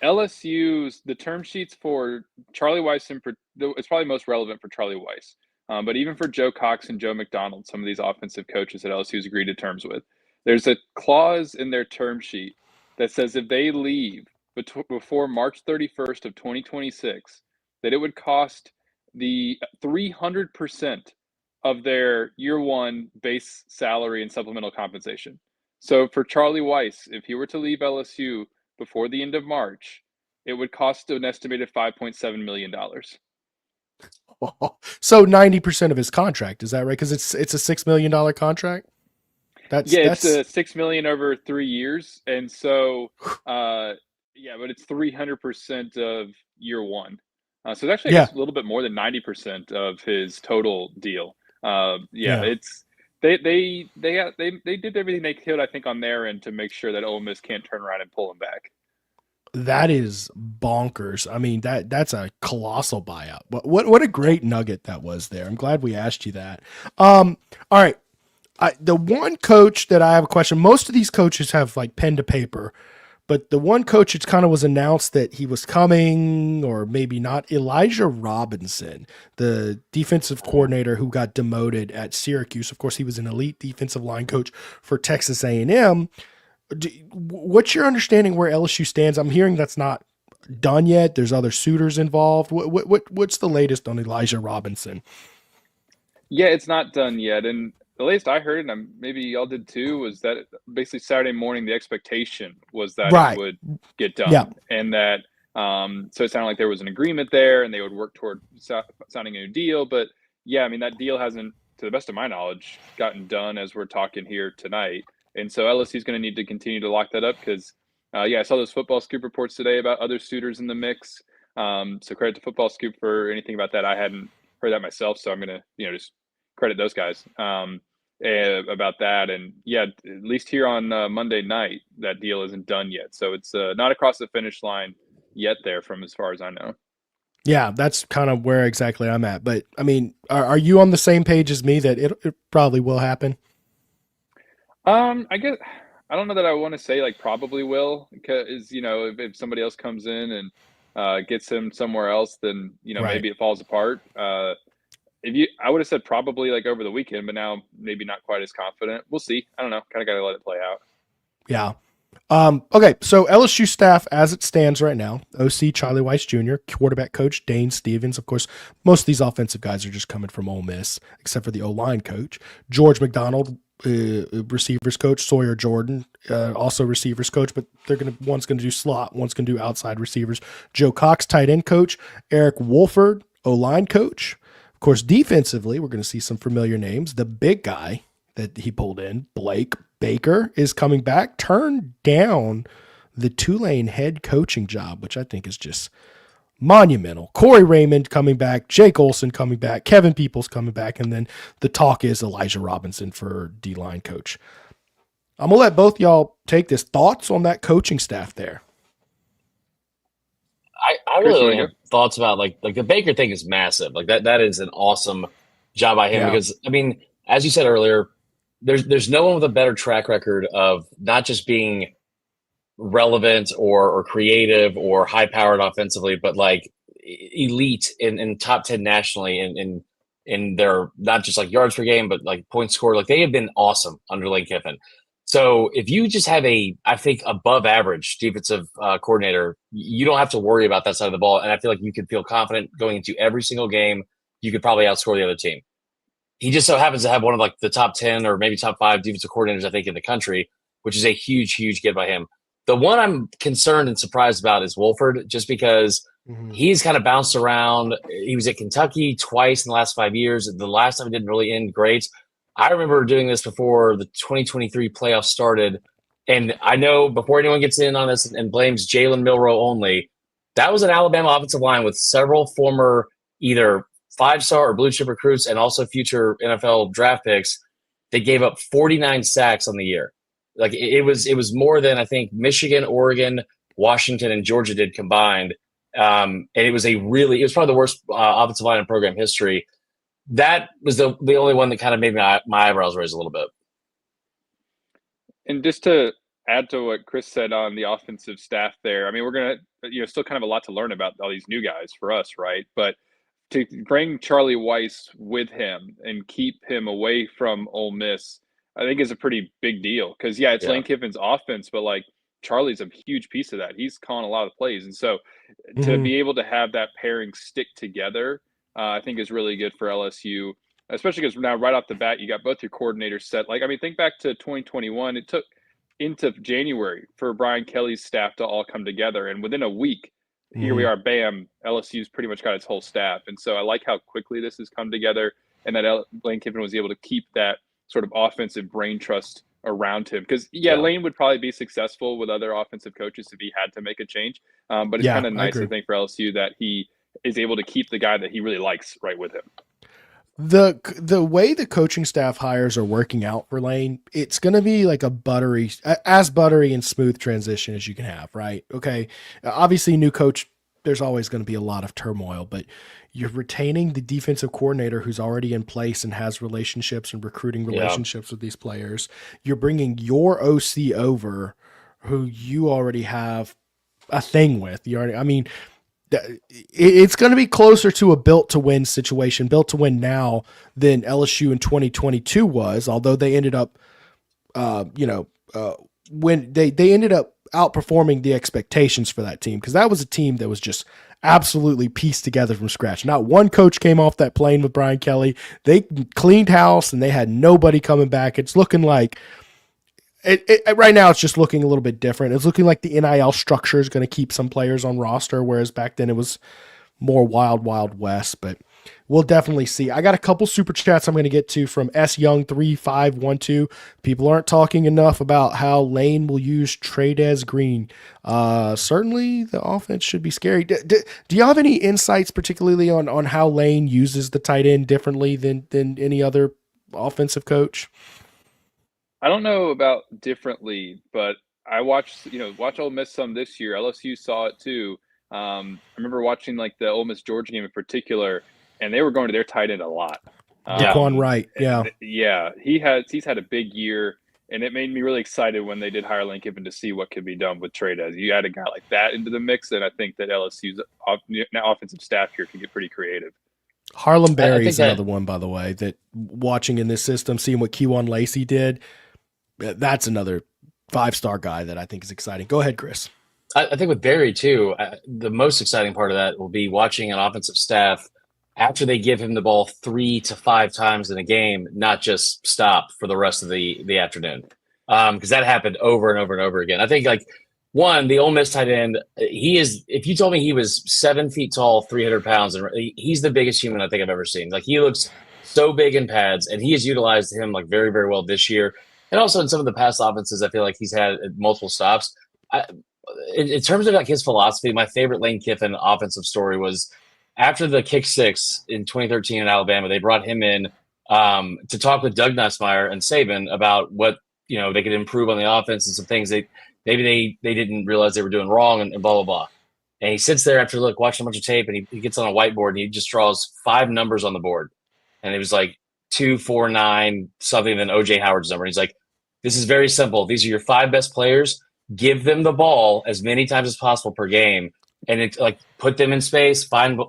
LSU's, the term sheets for Charlie Weiss, it's probably most relevant for Charlie Weiss, but even for Joe Cox and Joe McDonald, some of these offensive coaches that LSU's agreed to terms with, there's a clause in their term sheet that says if they leave before March 31st of 2026, that it would cost the 300% of their year one base salary and supplemental compensation. So for Charlie Weiss, if he were to leave LSU before the end of March, it would cost an estimated $5.7 million. So 90% of his contract, is that right? Because it's a $6 million contract. It's $6 million over 3 years, and so but it's 300% of year one. So it's actually a little bit more than 90% of his total deal. It's they did everything they could, I think, on their end to make sure that Ole Miss can't turn around and pull him back. That is bonkers. I mean, that's a colossal buyout. What a great nugget that was there. I'm glad we asked you that. All right. The one coach that I have a question, most of these coaches have pen to paper, but the one coach, it kind of was announced that he was coming or maybe not, Elijah Robinson, the defensive coordinator who got demoted at Syracuse. Of course, he was an elite defensive line coach for Texas A&M. What's your understanding where LSU stands? I'm hearing that's not done yet. There's other suitors involved. What's the latest on Elijah Robinson? Yeah, it's not done yet. And the latest I heard, and maybe y'all did too, was that basically Saturday morning, the expectation was that it would get done. And that, so it sounded like there was an agreement there and they would work toward signing a new deal. But that deal hasn't, to the best of my knowledge, gotten done as we're talking here tonight. And so LSU is going to need to continue to lock that up because, I saw those Football Scoop reports today about other suitors in the mix. So credit to Football Scoop for anything about that. I hadn't heard that myself, so I'm going to, just credit those guys about that. And at least here on Monday night, that deal isn't done yet. So it's not across the finish line yet there from as far as I know. Yeah, that's kind of where exactly I'm at. But I mean, are you on the same page as me that it probably will happen? I guess I don't know that I want to say like probably will, because if somebody else comes in and gets him somewhere else, then Right. maybe it falls apart. I would have said probably like over the weekend, but now maybe not quite as confident. We'll see. I don't know. Kind of got to let it play out. Yeah. Okay, so LSU staff as it stands right now: OC Charlie Weiss Jr., quarterback coach Dane Stevens. Of course, most of these offensive guys are just coming from Ole Miss, except for the O-line coach George McDonald, receivers coach Sawyer Jordan, also receivers coach. But one's gonna do slot, one's gonna do outside receivers. Joe Cox, tight end coach. Eric Wolford, O-line coach. Of course, defensively, we're gonna see some familiar names. The big guy that he pulled in, Blake Baker, is coming back, turned down the Tulane head coaching job, which I think is just monumental. Corey Raymond coming back, Jake Olson coming back, Kevin Peoples coming back, and then the talk is Elijah Robinson for D-line coach. I'm going to let both y'all take this. Thoughts on that coaching staff there? I really only have thoughts about like the Baker thing is massive. Like that is an awesome job by him because I mean, as you said earlier, there's no one with a better track record of not just being relevant or creative or high powered offensively, but like elite in top 10 nationally in their not just like yards per game, but like points scored. Like they have been awesome under Lane Kiffin. So if you just have I think above average defensive coordinator, you don't have to worry about that side of the ball. And I feel like you could feel confident going into every single game. You could probably outscore the other team. He just so happens to have one of like the top 10 or maybe top 5 defensive coordinators, I think, in the country, which is a huge, huge get by him. The one I'm concerned and surprised about is Wolford, just because he's kind of bounced around. He was at Kentucky twice in the last 5 years. The last time it didn't really end great. I remember doing this before the 2023 playoffs started. And I know before anyone gets in on this and blames Jalen Milroe only, that was an Alabama offensive line with several former either 5-star or blue chip recruits and also future NFL draft picks. They gave up 49 sacks on the year. Like it was more than I think Michigan, Oregon, Washington, and Georgia did combined. And it was probably the worst offensive line in program history. That was the only one that kind of made my eyebrows raise a little bit. And just to add to what Chris said on the offensive staff there, I mean, we're going to, still kind of a lot to learn about all these new guys for us, right? But to bring Charlie Weiss with him and keep him away from Ole Miss, I think is a pretty big deal. Because, it's Lane Kiffin's offense, but, like, Charlie's a huge piece of that. He's calling a lot of plays. And so to be able to have that pairing stick together, I think is really good for LSU, especially because now right off the bat, you got both your coordinators set. Like, I mean, think back to 2021. It took into January for Brian Kelly's staff to all come together. And within a week, here we are, bam, LSU's pretty much got its whole staff. And so I like how quickly this has come together and that Lane Kiffin was able to keep that sort of offensive brain trust around him. Because, Lane would probably be successful with other offensive coaches if he had to make a change. But it's kind of nice, I think, for LSU that he is able to keep the guy that he really likes right with him. The way the coaching staff hires are working out for Lane, it's going to be like as buttery and smooth transition as you can have, right? Okay. Obviously, new coach, there's always going to be a lot of turmoil, but you're retaining the defensive coordinator who's already in place and has relationships and recruiting relationships with these players. You're bringing your OC over who you already have a thing with. It's going to be closer to a built to win situation, built to win now than LSU in 2022 was, although they ended up, when they ended up outperforming the expectations for that team. Cause that was a team that was just absolutely pieced together from scratch. Not one coach came off that plane with Brian Kelly. They cleaned house and they had nobody coming back. It's looking like, right now, it's just looking a little bit different. It's looking like the NIL structure is going to keep some players on roster, whereas back then it was more wild west. But we'll definitely see. I got a couple super chats I'm going to get to from S Young 3512. People aren't talking enough about how Lane will use Tradez Green. Certainly, the offense should be scary. Do you have any insights, particularly on how Lane uses the tight end differently than any other offensive coach? I don't know about differently, but I watched Ole Miss some this year. LSU saw it too. I remember watching like the Ole Miss Georgia game in particular, and they were going to their tight end a lot. Daquan Wright, yeah. Yeah, he's had a big year, and it made me really excited when they did hire Lane Kiffin to see what could be done with Trades. You add a guy like that into the mix, and I think that LSU's offensive staff here can get pretty creative. Harlem Berry is another one, by the way, that watching in this system, seeing what Kewan Lacey did, that's another 5-star guy that I think is exciting. Go ahead, Chris. I think with Berry, too, the most exciting part of that will be watching an offensive staff after they give him the ball 3 to 5 times in a game, not just stop for the rest of the afternoon. Because that happened over and over and over again. I think, like, one, the Ole Miss tight end, he is, if you told me he was 7 feet tall, 300 pounds, and he's the biggest human I think I've ever seen. Like, he looks so big in pads, and he has utilized him, like, very, very well this year. And also in some of the past offenses, I feel like he's had multiple stops. In terms of, like, his philosophy, my favorite Lane Kiffin offensive story was after the kick six in 2013 in Alabama. They brought him in to talk with Doug Nussmeier and Saban about what, you know, they could improve on the offense and some things maybe they didn't realize they were doing wrong and blah, blah, blah. And he sits there after watching a bunch of tape, and he gets on a whiteboard and he just draws 5 numbers on the board. And it was like 2, 4, 9, something, then O.J. Howard's number. And he's like, this is very simple. These are your 5 best players. Give them the ball as many times as possible per game. And it's like, put them in space, find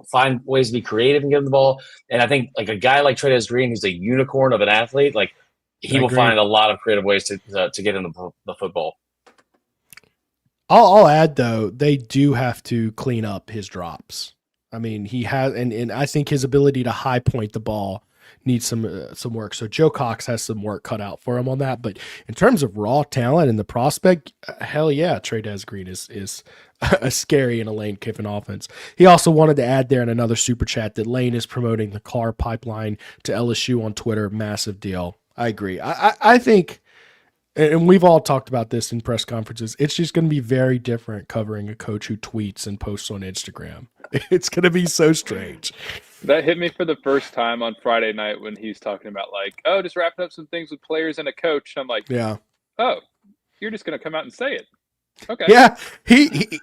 ways to be creative and give them the ball. And I think, like, a guy like Trades Green, who's a unicorn of an athlete, like, he will find a lot of creative ways to get in the football. I'll add, though, they do have to clean up his drops. I mean, he has, and I think his ability to high point the ball needs some work. So Joe Cox has some work cut out for him on that. But in terms of raw talent and the prospect, hell yeah, Trades Green is a scary in a Lane Kiffin offense. He also wanted to add there in another super chat that Lane is promoting the car pipeline to LSU on Twitter. Massive deal. I agree. I think, and we've all talked about this in press conferences, it's just going to be very different covering a coach who tweets and posts on Instagram. It's going to be so strange. That hit me for the first time on Friday night when he's talking about, like, oh, just wrapping up some things with players and a coach. I'm like, yeah. Oh, you're just going to come out and say it. Okay. Yeah. He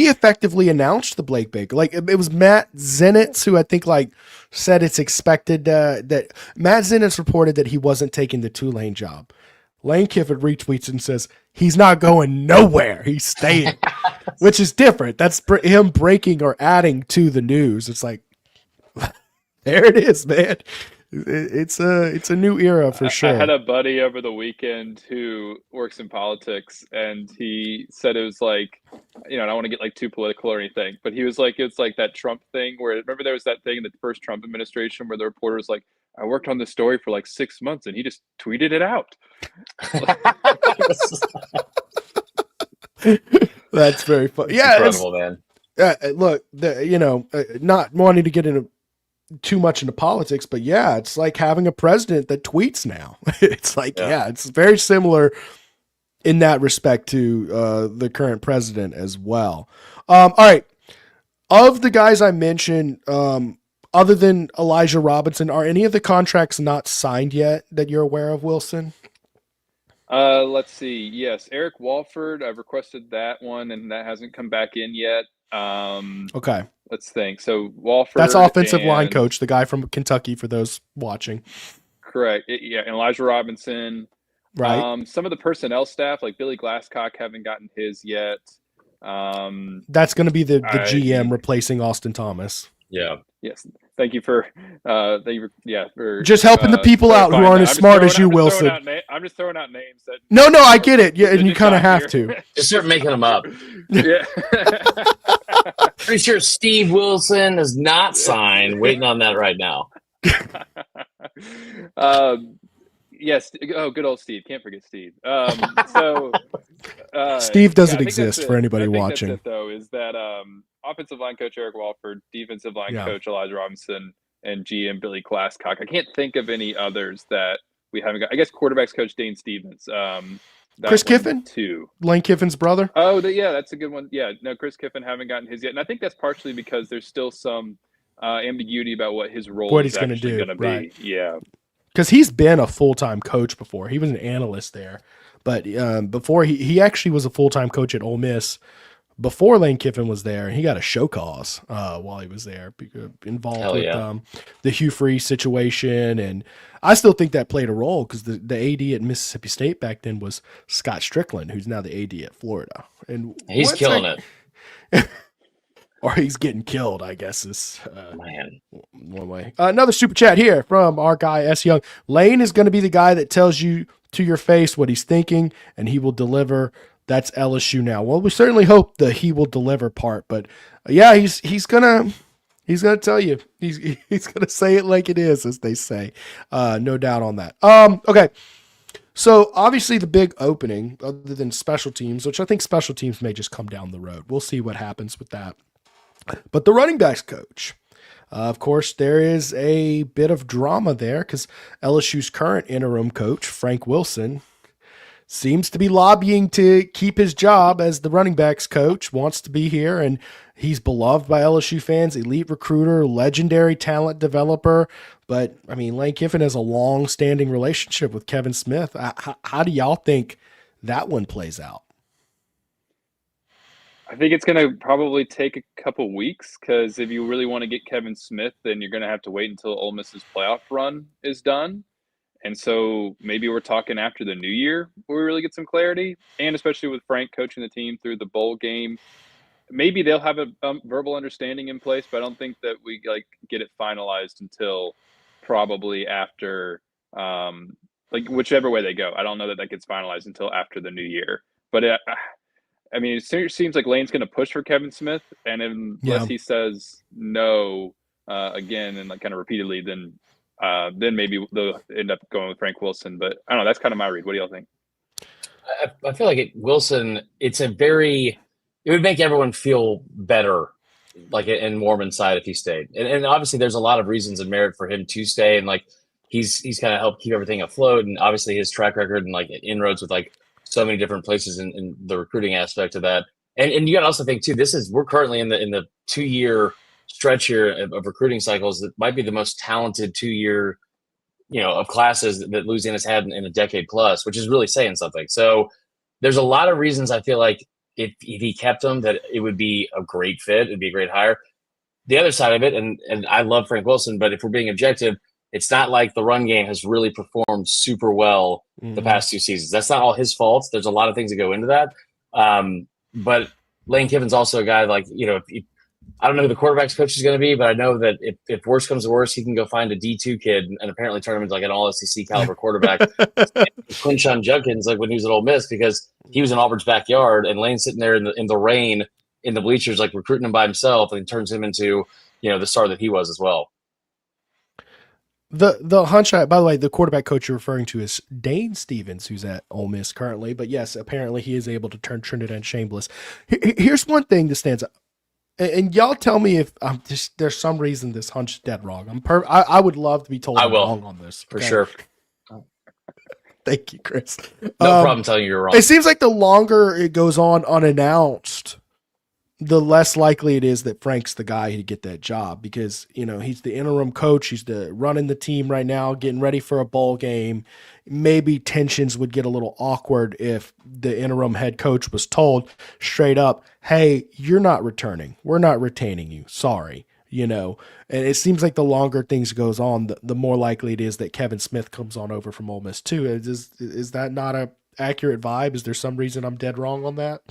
effectively announced the Blake Baker. Like, it was Matt Zenitz who I think, like, said it's expected that Matt Zenitz reported that he wasn't taking the Tulane job. Lane Kiffin retweets and says he's not going nowhere. He's staying, which is different. That's him breaking or adding to the news. It's like, there it is, man. It's a new era for sure. I had a buddy over the weekend who works in politics, and he said it was like, you know, I don't want to get like too political or anything, but he was like, it's like that Trump thing where, remember there was that thing in the first Trump administration where the reporter was like, I worked on this story for like 6 months and he just tweeted it out. That's very funny. Yeah, incredible, man. Look, not wanting to get into too much into politics, but yeah, it's like having a president that tweets now. It's like, yeah, it's very similar in that respect to the current president as well. All right. Of the guys I mentioned, other than Elijah Robinson, are any of the contracts not signed yet that you're aware of, Wilson? Let's see. Yes, Eric Walford, I've requested that one, and that hasn't come back in yet. Okay. Let's think. So Walford. That's offensive line coach, the guy from Kentucky, for those watching. Correct. And Elijah Robinson. Right. Some of the personnel staff, like Billy Glasscock, haven't gotten his yet. That's going to be the GM replacing Austin Thomas. Yeah. Yes. Thank you for just helping the people out who aren't as smart as you, Wilson. I'm just throwing out names. No, I get it. Yeah, and you kind of have to. Just start making them up. Yeah. Pretty sure Steve Wilson is not signed. Waiting on that right now. Yes. Oh, good old Steve. Can't forget Steve. Steve doesn't exist for anybody watching. That's it, though, is that offensive line coach Eric Walford, defensive line coach Elijah Robinson, and GM Billy Glasscock. I can't think of any others that we haven't got. I guess quarterbacks coach Dane Stevens. Chris Kiffin, too. Lane Kiffin's brother. Oh, that's a good one. Yeah, no, Chris Kiffin haven't gotten his yet, and I think that's partially because there's still some ambiguity about what his role is going to be. Right. Yeah. Because he's been a full-time coach before. He was an analyst there. But before, he actually was a full-time coach at Ole Miss before Lane Kiffin was there, and he got a show cause while he was there, involved with the Hugh Freeze situation. And I still think that played a role because the AD at Mississippi State back then was Scott Strickland, who's now the AD at Florida. And he's killing it. Or he's getting killed, I guess, is one way. Another super chat here from our guy, S. Young. Lane is going to be the guy that tells you to your face what he's thinking, and he will deliver. That's LSU now. Well, we certainly hope the he will deliver part, but yeah, he's gonna tell you. He's gonna say it like it is, as they say. No doubt on that. Okay. So obviously the big opening, other than special teams, which I think special teams may just come down the road. We'll see what happens with that. But the running backs coach, of course, there is a bit of drama there because LSU's current interim coach, Frank Wilson, seems to be lobbying to keep his job as the running backs coach, wants to be here, and he's beloved by LSU fans, elite recruiter, legendary talent developer. But, I mean, Lane Kiffin has a long-standing relationship with Kevin Smith. How do y'all think that one plays out? I think it's going to probably take a couple weeks because if you really want to get Kevin Smith, then you're going to have to wait until Ole Miss's playoff run is done. And so maybe we're talking after the new year where we really get some clarity. And especially with Frank coaching the team through the bowl game, maybe they'll have a verbal understanding in place, but I don't think that we get it finalized until probably after whichever way they go. I don't know that gets finalized until after the new year. But I mean, it seems like Lane's going to push for Kevin Smith, and unless he says no again and kind of repeatedly, then maybe they'll end up going with Frank Wilson. But I don't know. That's kind of my read. What do y'all think? I feel like Wilson. It would make everyone feel better, like in Mormon's side if he stayed. And obviously, there's a lot of reasons and merit for him to stay, and he's kind of helped keep everything afloat, and obviously his track record and inroads with so many different places in the recruiting aspect of that. And you got to also think too, we're currently in the 2-year stretch here of recruiting cycles that might be the most talented 2-year, of classes that Louisiana's had in a decade plus, which is really saying something. So there's a lot of reasons I feel like if he kept him, that it would be a great fit. It'd be a great hire. The other side of it, and I love Frank Wilson, but if we're being objective, it's not like the run game has really performed super well the past 2 seasons. That's not all his fault. There's a lot of things that go into that. But Lane Kiffin's also a guy I don't know who the quarterback's coach is going to be, but I know that if worse comes to worse, he can go find a D2 kid and apparently turn him into an all-SEC caliber quarterback. Quinshon Judkins, when he was at Ole Miss, because he was in Auburn's backyard, and Lane's sitting there in the rain in the bleachers, recruiting him by himself, and he turns him into the star that he was as well. The hunch, by the way, the quarterback coach you're referring to is Dane Stevens, who's at Ole Miss currently. But yes, apparently he is able to turn Trinidad shameless. Here's one thing that stands out, and y'all tell me if there's some reason this hunch is dead wrong. I would love to be told I'm wrong on this for sure. Thank you, Chris. No problem telling you you're wrong. It seems like the longer it goes on unannounced, the less likely it is that Frank's the guy to get that job because, he's the interim coach. He's running the team right now, getting ready for a bowl game. Maybe tensions would get a little awkward if the interim head coach was told straight up, hey, you're not returning. We're not retaining you. Sorry. And it seems like the longer things goes on, the more likely it is that Kevin Smith comes on over from Ole Miss too. Is that not a accurate vibe? Is there some reason I'm dead wrong on that?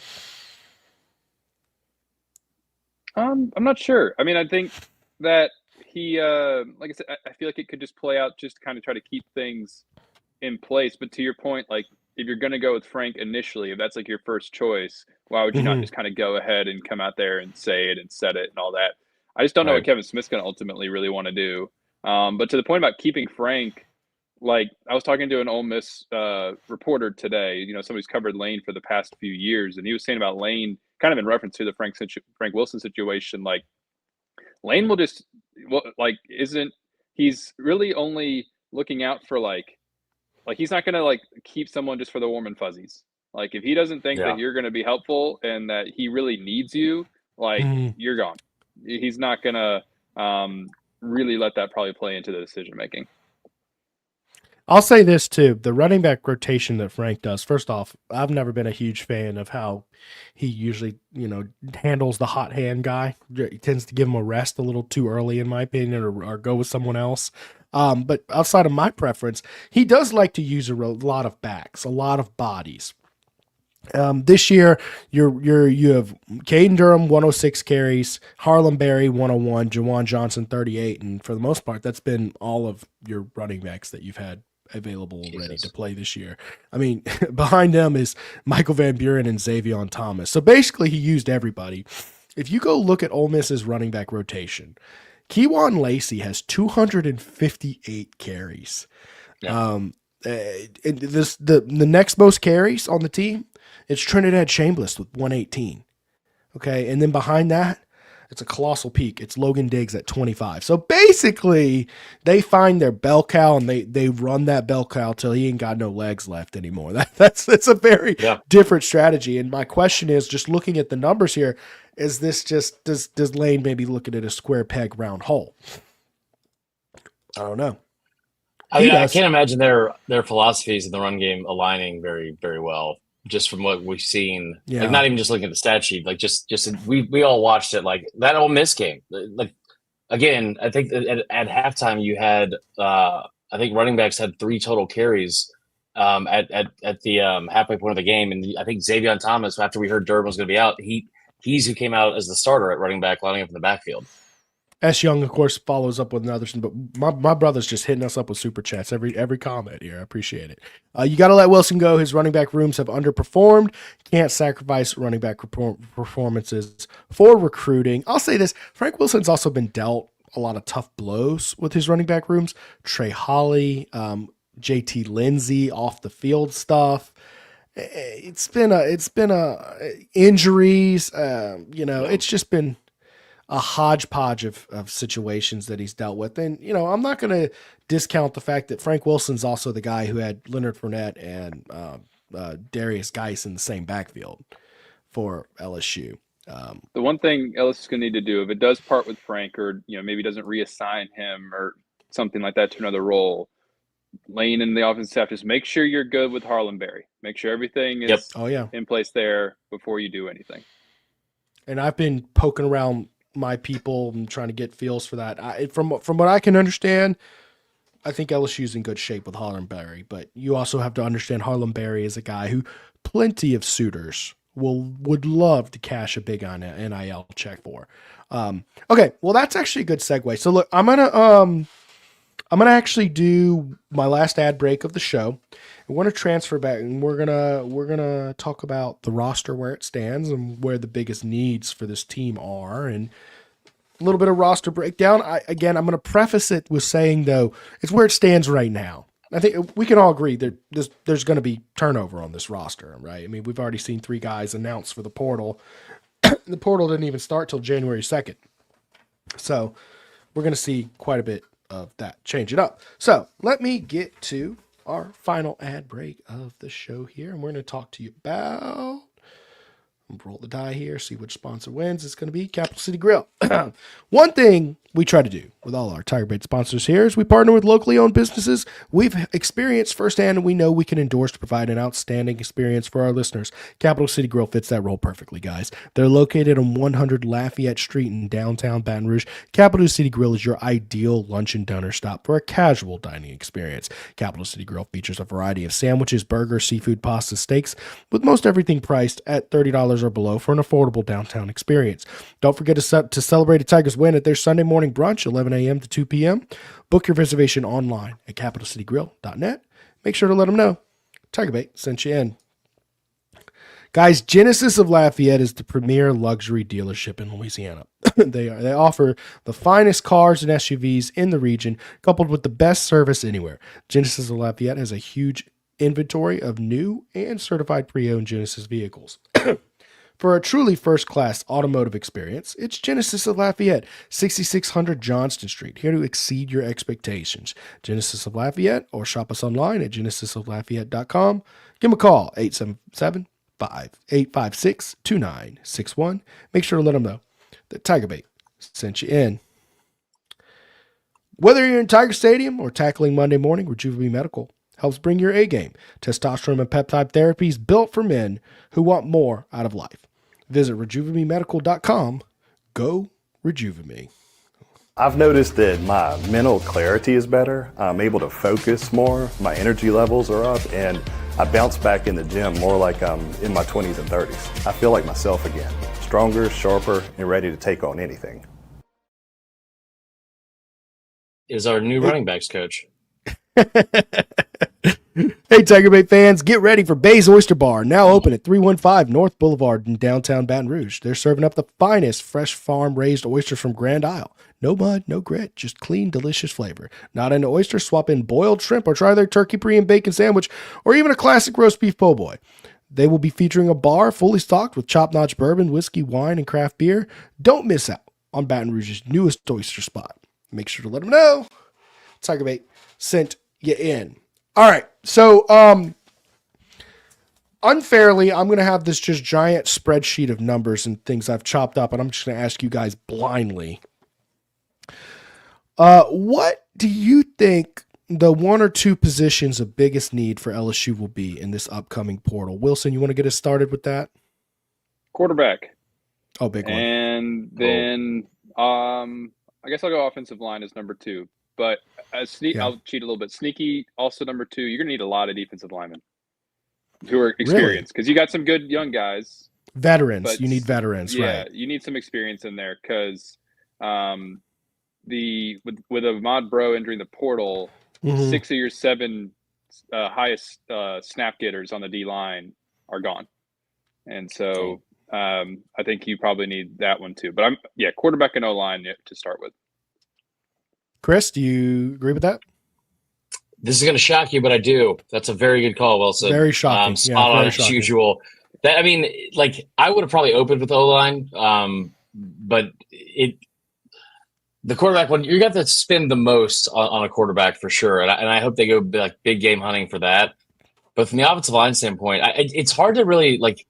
I'm not sure. I mean, I think that he, like I said, I feel like it could just play out just to kind of try to keep things in place. But to your point, if you're going to go with Frank initially, if that's your first choice, why would you not just kind of go ahead and come out there and say it and set it and all that? I just don't know what Kevin Smith's going to ultimately really want to do. But to the point about keeping Frank, I was talking to an Ole Miss reporter today, somebody who's covered Lane for the past few years, and he was saying about Lane, kind of in reference to the Frank Wilson situation, Lane will just he's really only looking out for he's not gonna keep someone just for the warm and fuzzies. If he doesn't think that you're gonna be helpful and that he really needs you, you're gone. He's not gonna really let that probably play into the decision making. I'll say this too. The running back rotation that Frank does, first off, I've never been a huge fan of how he usually, handles the hot hand guy. He tends to give him a rest a little too early, in my opinion, or go with someone else. But outside of my preference, he does like to use a lot of backs, a lot of bodies. This year, you have Caden Durham 106 carries, Harlem Berry 101, Jawan Johnson 38, and for the most part, that's been all of your running backs that you've had available ready to play this year. I mean, behind them is Michael Van Buren and Xavier Thomas. So basically, he used everybody. If you go look at Ole Miss's running back rotation, Kejuan Lacey has 258 carries. Yeah. The next most carries on the team, it's Trinidad Chambliss with 118. Okay, and then behind that, it's a colossal peak. It's Logan Diggs at 25. So basically, they find their bell cow and they run that bell cow till he ain't got no legs left anymore. That's a very different strategy. And my question is, just looking at the numbers here, is this just does Lane maybe look at it a square peg round hole? I don't know. I can't imagine their philosophies in the run game aligning very, very well. Just from what we've seen, like not even just looking at the stat sheet, like just we all watched it, like that Ole Miss game. Like again, I think at halftime you had I think running backs had 3 total carries at the halfway point of the game, and I think Xavier Thomas, after we heard Durham was going to be out, he's who came out as the starter at running back, lining up in the backfield. S. Young, of course, follows up with another, but my brother's just hitting us up with super chats every comment here. I appreciate it. You got to let Wilson go. His running back rooms have underperformed. Can't sacrifice running back performances for recruiting. I'll say this. Frank Wilson's also been dealt a lot of tough blows with his running back rooms. Trey Holly, JT Lindsay, off the field stuff. It's been injuries. It's just been a hodgepodge of situations that he's dealt with. And, I'm not going to discount the fact that Frank Wilson's also the guy who had Leonard Fournette and Darius Geis in the same backfield for LSU. The one thing LSU's going to need to do, if it does part with Frank or, maybe doesn't reassign him or something like that to another role, Lane and the offensive staff, just make sure you're good with Harlem Berry. Make sure everything is in place there before you do anything. And I've been poking around my people and trying to get feels for that. From what I can understand, I think LSU's in good shape with Harlem Berry, but you also have to understand Harlem Berry is a guy who plenty of suitors would love to cash a big on an NIL check for. Okay, well that's actually a good segue. So look, I'm gonna actually do my last ad break of the show. I want to transfer back, and we're gonna talk about the roster, where it stands, and where the biggest needs for this team are, and a little bit of roster breakdown. I'm going to preface it with saying, though, it's where it stands right now. I think we can all agree that there's going to be turnover on this roster, right? I mean, we've already seen 3 guys announced for the portal. The portal didn't even start till January 2nd, so we're going to see quite a bit of that. Change it up. So let me get to our final ad break of the show here, and we're going to talk to you about, roll the die here, see which sponsor wins. It's going to be Capital City Grill. One thing we try to do with all our TigerBait sponsors here is we partner with locally owned businesses we've experienced firsthand, and we know we can endorse to provide an outstanding experience for our listeners. Capital City Grill fits that role perfectly, guys. They're located on 100 Lafayette Street in downtown Baton Rouge. Capital City Grill is your ideal lunch and dinner stop for a casual dining experience. Capital City Grill features a variety of sandwiches, burgers, seafood, pasta, steaks, with most everything priced at $30 or below for an affordable downtown experience. Don't forget to celebrate a Tigers win at their Sunday morning brunch, 11 a.m. to 2 p.m. Book your reservation online at capitalcitygrill.net. Make sure to let them know TigerBait sent you in. Guys, Genesis of Lafayette is the premier luxury dealership in Louisiana. They offer the finest cars and SUVs in the region, coupled with the best service anywhere. Genesis of Lafayette has a huge inventory of new and certified pre-owned Genesis vehicles. For a truly first-class automotive experience, it's Genesis of Lafayette, 6600 Johnston Street, here to exceed your expectations. Genesis of Lafayette, or shop us online at genesisoflafayette.com. Give them a call, 875-856-2961. Make sure to let them know that TigerBait sent you in. Whether you're in Tiger Stadium or tackling Monday morning with Jubilee Medical, helps bring your A game. Testosterone and peptide therapies built for men who want more out of life. Visit RejuveMeMedical.com. Go RejuveMe. I've noticed that my mental clarity is better. I'm able to focus more. My energy levels are up, and I bounce back in the gym more like I'm in my 20s and 30s. I feel like myself again, stronger, sharper, and ready to take on anything. Is our new running backs coach. Hey, TigerBait fans, get ready for Bay's Oyster Bar, now open at 315 North Boulevard in downtown Baton Rouge. They're serving up the finest fresh farm-raised oysters from Grand Isle. No mud, no grit, just clean, delicious flavor. Not into oysters? Swap in boiled shrimp or try their turkey brie and bacon sandwich or even a classic roast beef po' boy. They will be featuring a bar fully stocked with top-notch bourbon, whiskey, wine, and craft beer. Don't miss out on Baton Rouge's newest oyster spot. Make sure to let them know TigerBait sent you in. All right, so unfairly, I'm going to have this just giant spreadsheet of numbers and things I've chopped up, and I'm just going to ask you guys blindly. What do you think the one or two positions of biggest need for LSU will be in this upcoming portal? Wilson, you want to get us started with that? Quarterback. Oh, big one. And then I guess I'll go offensive line as number 2. But I'll cheat a little bit. Sneaky, also number 2. You're going to need a lot of defensive linemen who are experienced because you got some good young guys. Veterans. You need veterans, right? Yeah, you need some experience in there because with Ahmad Bro entering the portal, 6 of your 7 highest snap getters on the D-line are gone. And so I think you probably need that one too. But quarterback and O-line to start with. Chris, do you agree with that? This is going to shock you, but I do. That's a very good call, Wilson. Very shocking. Spot on as usual. I would have probably opened with O-line, but the quarterback one, you got to spend the most on a quarterback for sure, and I hope they go like big game hunting for that. But from the offensive line standpoint, it's hard to really like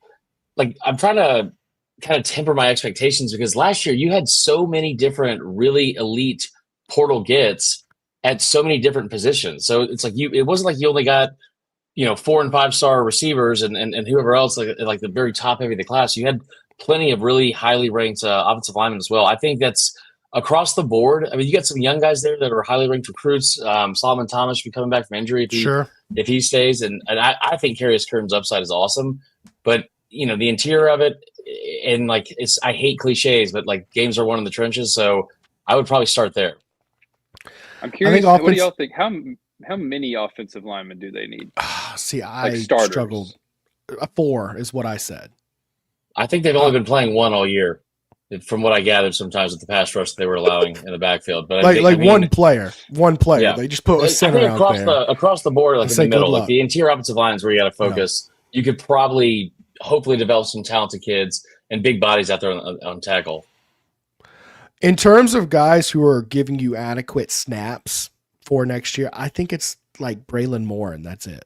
I'm trying to kind of temper my expectations because last year you had so many different really elite portal gets at so many different positions. So it's like it wasn't like you only got 4 and 5 star receivers and whoever else like the very top heavy of the class. You had plenty of really highly ranked offensive linemen as well. I think that's across the board. I mean, you got some young guys there that are highly ranked recruits. Solomon Thomas should be coming back from injury if he stays, and I think Karius Kern's upside is awesome. But the interior of it, and I hate cliches, but games are won in the trenches. So I would probably start there. I'm curious. What do y'all think? How many offensive linemen do they need? See, I struggled. 4 is what I said. I think they've only been playing 1 all year, from what I gathered. Sometimes with the pass rush they were allowing in the backfield, but one player. Yeah. They just put a center out there. Across the board, in the middle, the interior offensive line is where you got to focus. No. You could probably, hopefully, develop some talented kids and big bodies out there on tackle. In terms of guys who are giving you adequate snaps for next year, I think it's like Braylon Moore, and that's it.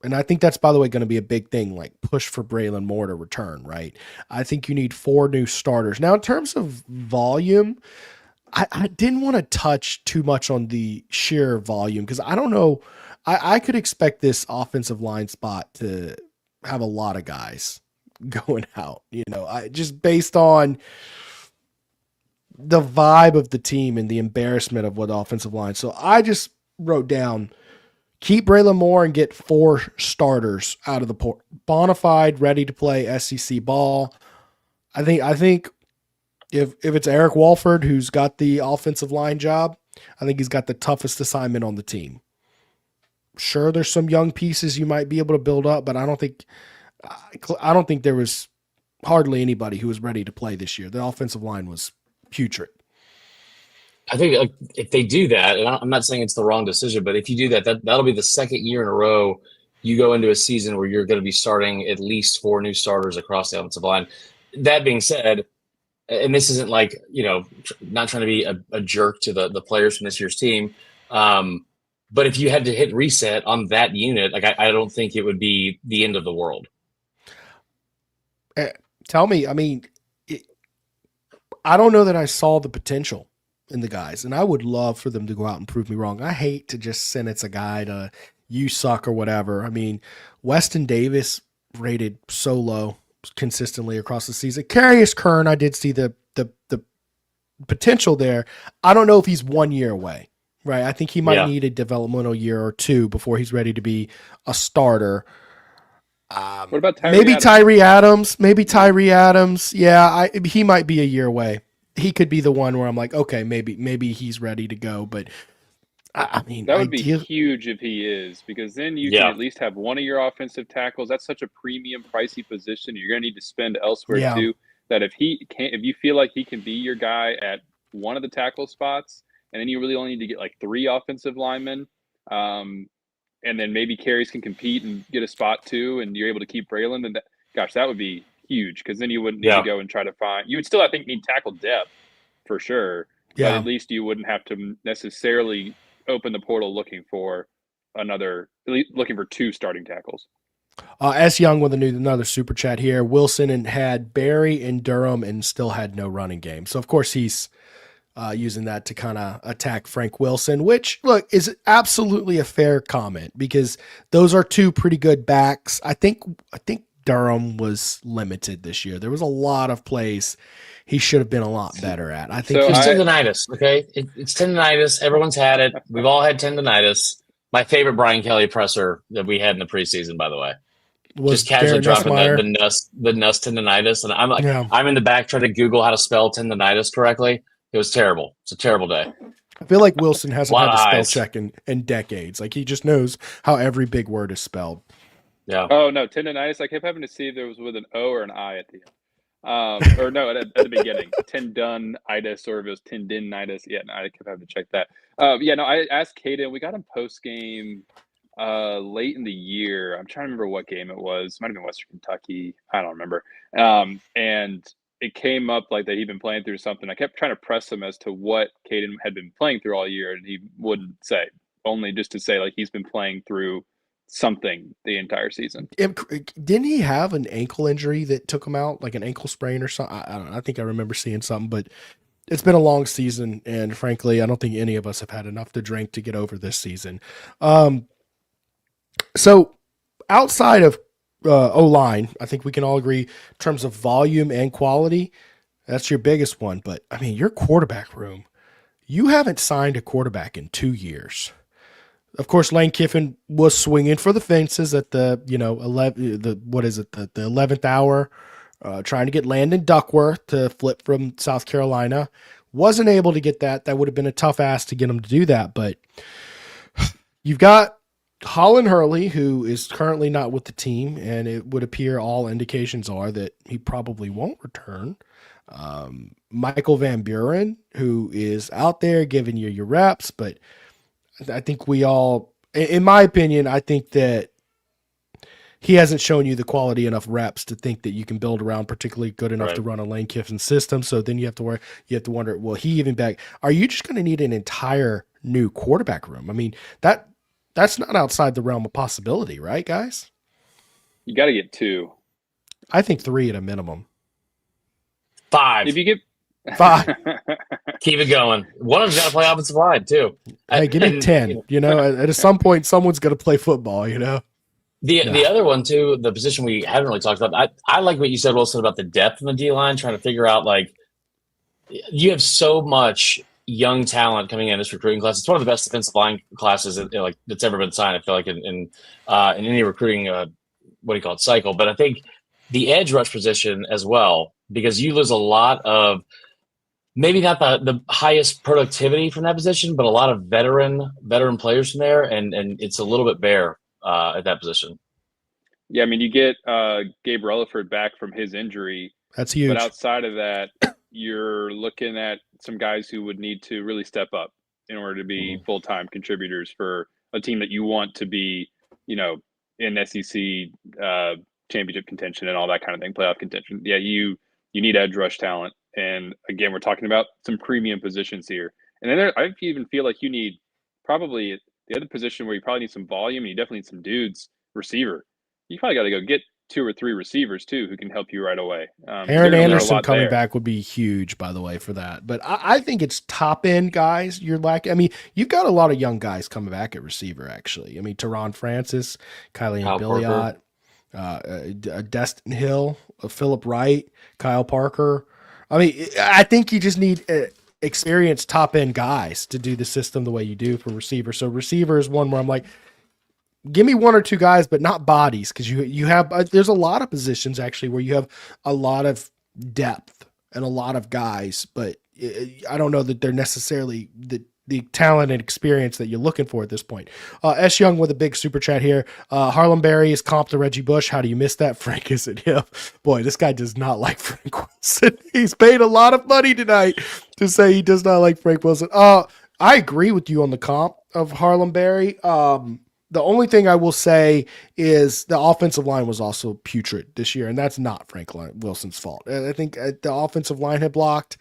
And I think that's, by the way, going to be a big thing, push for Braylon Moore to return, right? I think you need 4 new starters. Now, in terms of volume, I didn't want to touch too much on the sheer volume because I don't know. I could expect this offensive line spot to have a lot of guys going out, just based on the vibe of the team and the embarrassment of what offensive line. So I just wrote down, keep Braylon Moore and get 4 starters out of the port. Bonafide, ready to play SEC ball. I think if it's Eric Walford who's got the offensive line job, I think he's got the toughest assignment on the team. Sure, there's some young pieces you might be able to build up, but I don't think there was hardly anybody who was ready to play this year. The offensive line was putrid. I think if they do that, and I'm not saying it's the wrong decision, but if you do that'll be the second year in a row you go into a season where you're going to be starting at least 4 new starters across the offensive line. That being said, and this isn't not trying to be a jerk to the players from this year's team, but if you had to hit reset on that unit, I don't think it would be the end of the world. Tell me, I don't know that I saw the potential in the guys, and I would love for them to go out and prove me wrong. I hate to just sentence a guy to, you suck or whatever. I mean, Weston Davis rated so low consistently across the season. Carius Kern, I did see the potential there. I don't know if he's 1 year away, right? I think he might need a developmental year or two before he's ready to be a starter. What about Tyree Adams? Maybe Tyree Adams. Yeah, he might be a year away. He could be the one where I'm like, okay, maybe he's ready to go. But I mean, that would be huge if he is, because then you can at least have one of your offensive tackles. That's such a premium, pricey position. You're going to need to spend elsewhere too. That if you feel like he can be your guy at one of the tackle spots, and then you really only need to get like 3 offensive linemen, and then maybe Carries can compete and get a spot too, and you're able to keep Braylon, then that would be huge, because then you wouldn't need to go and try to find. You would still, I think, need tackle depth for sure, but at least you wouldn't have to necessarily open the portal looking for 2 starting tackles. S. Young with another super chat here. Wilson had Barry and Durham and still had no running game. So, of course, he's using that to kind of attack Frank Wilson, which, look, is absolutely a fair comment because those are 2 pretty good backs. I think Durham was limited this year. There was a lot of plays he should have been a lot better at. I think it's tendonitis, okay? It's tendonitis. Everyone's had it. We've all had tendonitis. My favorite Brian Kelly presser that we had in the preseason, by the way. Was just casually dropping the Nuss tendonitis, and I'm like, I'm in the back trying to Google how to spell tendonitis correctly. It was terrible. It's a terrible day. I feel like Wilson hasn't had a spell check in decades. Like he just knows how every big word is spelled. Yeah. Oh no, tendonitis. I kept having to see if there was with an O or an I at the end. Or no, at the beginning, tendonitis, or if it was tendinitis. Yeah, no, I kept having to check that. I asked Caden. We got him post game. Late in the year. I'm trying to remember what game it was. Might have been Western Kentucky. I don't remember. And it came up like that he'd been playing through something. I kept trying to press him as to what Caden had been playing through all year, and he wouldn't say. Only just to say like he's been playing through something the entire season. Didn't he have an ankle injury that took him out, like an ankle sprain or something? I don't know. I think I remember seeing something, but it's been a long season, and frankly, I don't think any of us have had enough to drink to get over this season. So outside of O-line, I think we can all agree in terms of volume and quality, that's your biggest one. But, I mean, your quarterback room, you haven't signed a quarterback in 2 years. Of course, Lane Kiffin was swinging for the fences at the 11th hour, trying to get Landon Duckworth to flip from South Carolina. Wasn't able to get that. That would have been a tough ask to get him to do that. But you've got Holland Hurley, who is currently not with the team, and it would appear all indications are that he probably won't return. Michael Van Buren, who is out there giving you your reps, but I think we all, in my opinion, I think that he hasn't shown you the quality enough reps to think that you can build around particularly good enough to run a Lane Kiffin system. So then you have to wonder, will he even back? Are you just going to need an entire new quarterback room? I mean, that's not outside the realm of possibility, right, guys? You got to get 2. I think 3 at a minimum. 5. If you get 5, keep it going. One of them's got to play offensive line too. Hey, give me 10. At some point, someone's going to play football. The other one too, the position we haven't really talked about. I like what you said, Wilson, about the depth in the D line. Trying to figure out you have so much young talent coming in this recruiting class. It's one of the best defensive line classes that's ever been signed. I feel like in any recruiting cycle. But I think the edge rush position as well, because you lose a lot of maybe not the highest productivity from that position, but a lot of veteran players from there, and it's a little bit bare at that position. Yeah, I mean, you get Gabe Rutherford back from his injury. That's huge. But outside of that, you're looking at some guys who would need to really step up in order to be full-time contributors for a team that you want to be, in SEC championship contention and all that kind of thing, playoff contention. Yeah, you need edge rush talent. And again, we're talking about some premium positions here. And then I even feel like you need probably the other position where you probably need some volume and you definitely need some dudes, receiver. You probably got to go get 2 or 3 receivers too who can help you right away. Aaron Anderson coming back would be huge, by the way, for that. But I think it's top end guys you're lacking. I mean, you've got a lot of young guys coming back at receiver, actually. I mean, Teron Francis, Kylie Billiot, Destin Hill, Phillip Wright, Kyle Parker. I mean, I think you just need experienced top end guys to do the system the way you do for receiver. So receiver is one where I'm like, give me 1 or 2 guys, but not bodies, because you have there's a lot of positions actually where you have a lot of depth and a lot of guys, but I don't know that they're necessarily the talent and experience that you're looking for at this point. S. Young with a big super chat here. Harlem Berry is comp to Reggie Bush. How do you miss that? Frank isn't him. Boy, this guy does not like Frank Wilson. He's paid a lot of money tonight to say he does not like Frank Wilson. I agree with you on the comp of Harlem Berry. The only thing I will say is the offensive line was also putrid this year, and that's not Frank Wilson's fault. I think the offensive line had blocked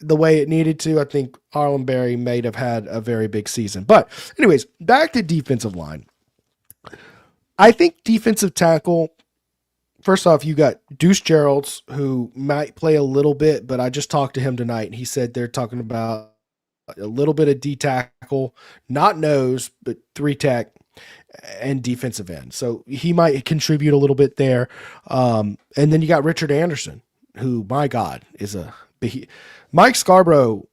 the way it needed to. I think Harlem Berry may have had a very big season. But anyways, back to defensive line. I think defensive tackle, first off, you got Deuce Geralds, who might play a little bit, but I just talked to him tonight, and he said they're talking about a little bit of D tackle, not nose, but 3 tech and defensive end. So he might contribute a little bit there. And then you got Richard Anderson, who, my God, is Mike Scarborough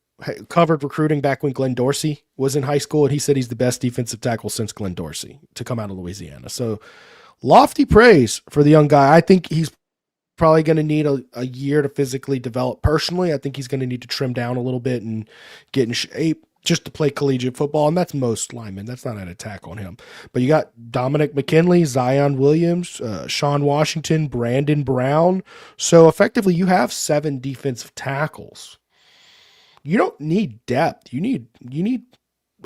covered recruiting back when Glenn Dorsey was in high school, and he said he's the best defensive tackle since Glenn Dorsey to come out of Louisiana. So lofty praise for the young guy. I think he's probably going to need a year to physically develop. Personally, I think he's going to need to trim down a little bit and get in shape just to play collegiate football, and that's most linemen. That's not an attack on him. But you got Dominic McKinley, Zion Williams, Sean Washington, Brandon Brown. So effectively, you have 7 defensive tackles. You don't need depth. You need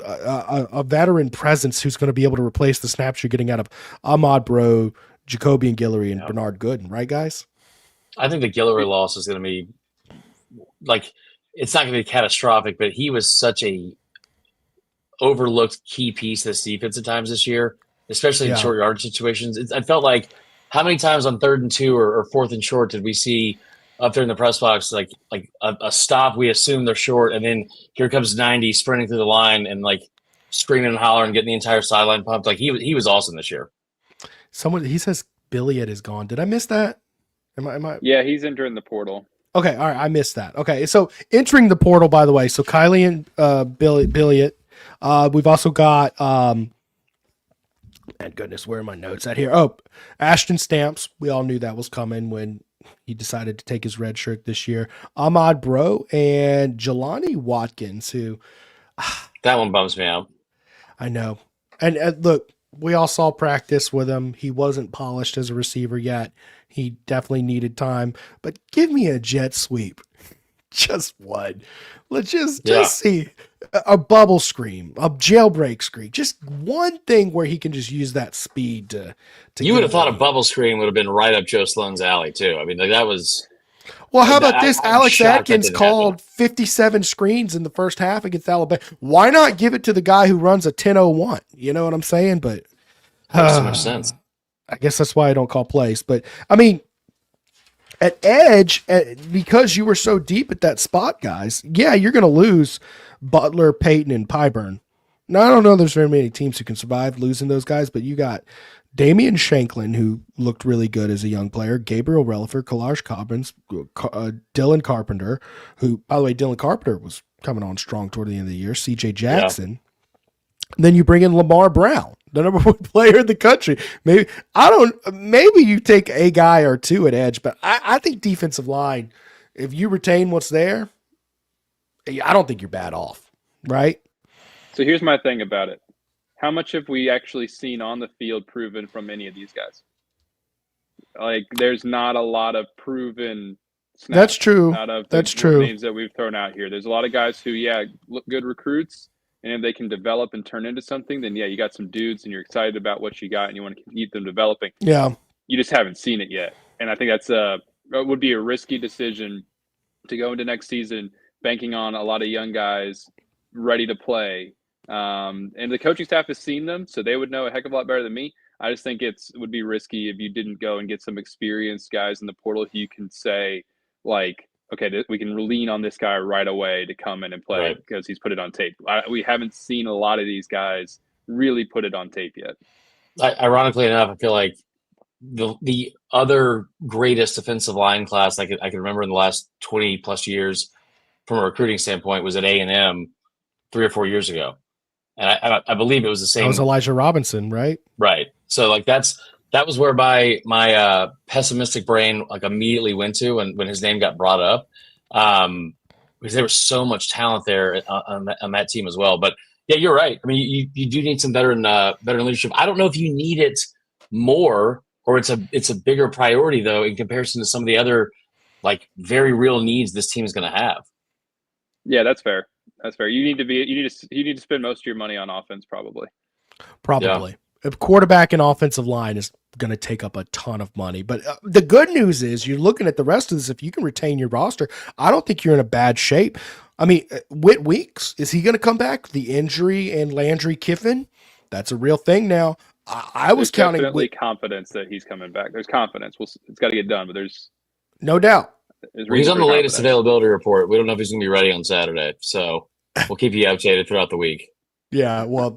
a veteran presence who's going to be able to replace the snaps you're getting out of Ahmad Bro, Jacobian Guillory, and Bernard Gooden, right, guys? I think the Guillory loss is going to be it's not going to be catastrophic, but he was such a overlooked key piece of this defense at times this year, especially in short yardage situations. I felt like how many times on 3rd and 2 or 4th and short did we see up there in the press box, like a stop, we assume they're short, and then here comes 90 sprinting through the line and screaming and hollering, getting the entire sideline pumped. He was awesome this year. He says Billiot is gone. Did I miss that? Am I? Yeah, he's entering the portal. Okay, all right, I missed that. Okay, so entering the portal, by the way, so Kylie and Billiot. We've also got, man, goodness, where are my notes at here? Oh, Ashton Stamps. We all knew that was coming when he decided to take his red shirt this year. Ahmad Bro and Jelani Watkins, who... that one bums me out. I know. And look, we all saw practice with him. He wasn't polished as a receiver yet. He definitely needed time. But give me a jet sweep. Just one. Let's just see a bubble screen, a jailbreak screen. Just one thing where he can just use that speed to you would have thought a bubble screen would have been right up Joe Sloan's alley, too. I mean, that was... Well, how about this? Alex Atkins called 57 screens in the first half against Alabama. Why not give it to the guy who runs a 10-01? You know what I'm saying? But makes so much sense. I guess that's why I don't call plays. But, I mean, at edge, because you were so deep at that spot, guys, yeah, you're going to lose Butler, Peyton, and Pyburn. Now, I don't know there's very many teams who can survive losing those guys, but you got Damian Shanklin, who looked really good as a young player, Gabriel Relaford, Kalaj Cobbins, Dylan Carpenter, who, by the way, Dylan Carpenter was coming on strong toward the end of the year, CJ Jackson. Yeah. Then you bring in Lamar Brown, the number 1 player in the country. Maybe you take a guy or 2 at edge, but I think defensive line, if you retain what's there, I don't think you're bad off, right? So here's my thing about it. How much have we actually seen on the field proven from any of these guys? There's not a lot of proven snaps. That's true. That's true. Names that we've thrown out here. There's a lot of guys who, look good recruits, and if they can develop and turn into something, then you got some dudes and you're excited about what you got and you want to keep them developing. Yeah. You just haven't seen it yet. And I think it would be a risky decision to go into next season banking on a lot of young guys ready to play. And the coaching staff has seen them, so they would know a heck of a lot better than me. I just think it would be risky if you didn't go and get some experienced guys in the portal who you can say, like, okay, we can lean on this guy right away to come in and play because he's put it on tape. We haven't seen a lot of these guys really put it on tape yet. Ironically enough, I feel like the other greatest defensive line class I can remember in the last 20 plus years from a recruiting standpoint was at A&M 3 or 4 years ago. And I believe it was the same. That was Elijah Robinson, right? Right. So like that was where my pessimistic brain like immediately went to when his name got brought up, because there was so much talent there on that team as well. But yeah, you're right. I mean, you do need some veteran leadership. I don't know if you need it more or it's a bigger priority though in comparison to some of the other like very real needs this team is going to have. Yeah, that's fair. That's fair. You need to spend most of your money on offense, probably. Probably. Yeah. A quarterback and offensive line is going to take up a ton of money. But the good news is you're looking at the rest of this. If you can retain your roster, I don't think you're in a bad shape. I mean, Whit Weeks, is he going to come back? The injury and Landry Kiffin, that's a real thing now. I was counting. Definitely confidence that he's coming back. There's confidence. It's got to get done, but there's no doubt. He's on the latest availability report. We don't know if he's going to be ready on Saturday, so we'll keep you updated throughout the week. Yeah, well,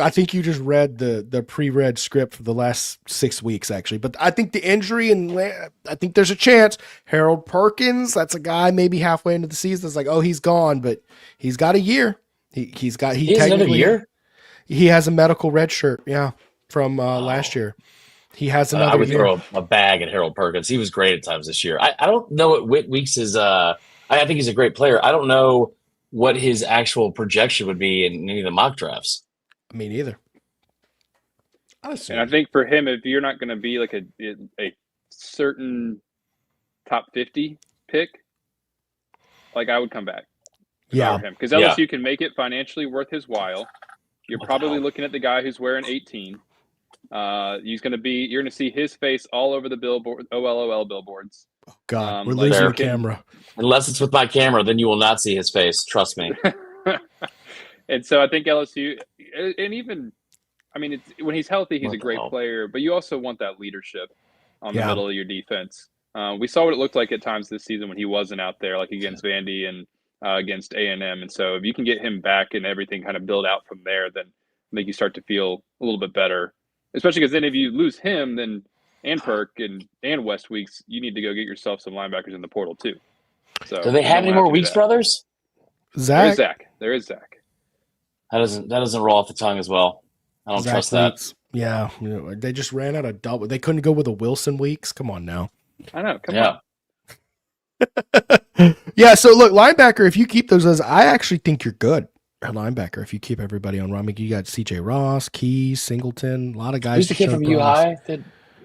I think you just read the pre-read script for the last 6 weeks, actually. But I think the injury, and I think there's a chance. Harold Perkins, that's a guy maybe halfway into the season. It's like, oh, he's gone, but he's got a year. He has another year. He has a medical red shirt, from last year. He has another. I would year. throw a bag at Harold Perkins. He was great at times this year. I don't know what Whit Weeks is. I think he's a great player. I don't know what his actual projection would be in any of the mock drafts. Me neither. And I think for him, if you're not going to be like a certain top 50 pick, like I would come back. Yeah, because LSU can make it financially worth his while. You're probably looking at the guy who's wearing 18. You're going to see his face all over the billboard, OLOL billboards. Oh God, we're losing the camera. Unless it's with my camera, then you will not see his face. Trust me. And so I think LSU, and even, I mean, when he's healthy, he's a great player, but you also want that leadership on the middle of your defense. We saw what it looked like at times this season when he wasn't out there, like against Vandy and against A&M. And so if you can get him back and everything kind of build out from there, then I think you start to feel a little bit better. Especially because then if you lose him, then and Perk and West Weeks, you need to go get yourself some linebackers in the portal too. So do they have any more Weeks brothers? Zach. There is Zach. That doesn't roll off the tongue as well. I don't trust that. Yeah, they just ran out of double. They couldn't go with a Wilson Weeks. Come on now. I know. Come on. Yeah. So look, linebacker. If you keep those, I actually think you're good. A linebacker, if you keep everybody on run, you got C.J. Ross, Keys, Singleton, a lot of guys. Who's the kid from U-High?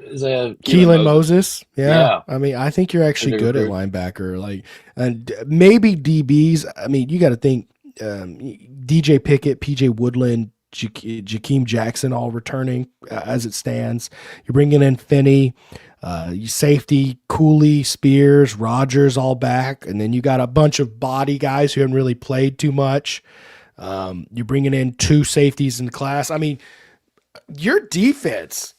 Keelan Moses. Yeah. I mean, I think you're actually good at linebacker. Like, and maybe DBs. I mean, you got to think DJ Pickett, PJ Woodland, Jakeem Jackson, all returning as it stands. You're bringing in Finney, safety, Cooley, Spears, Rogers, all back, and then you got a bunch of body guys who haven't really played too much. You're bringing in 2 safeties in class. I mean, your defense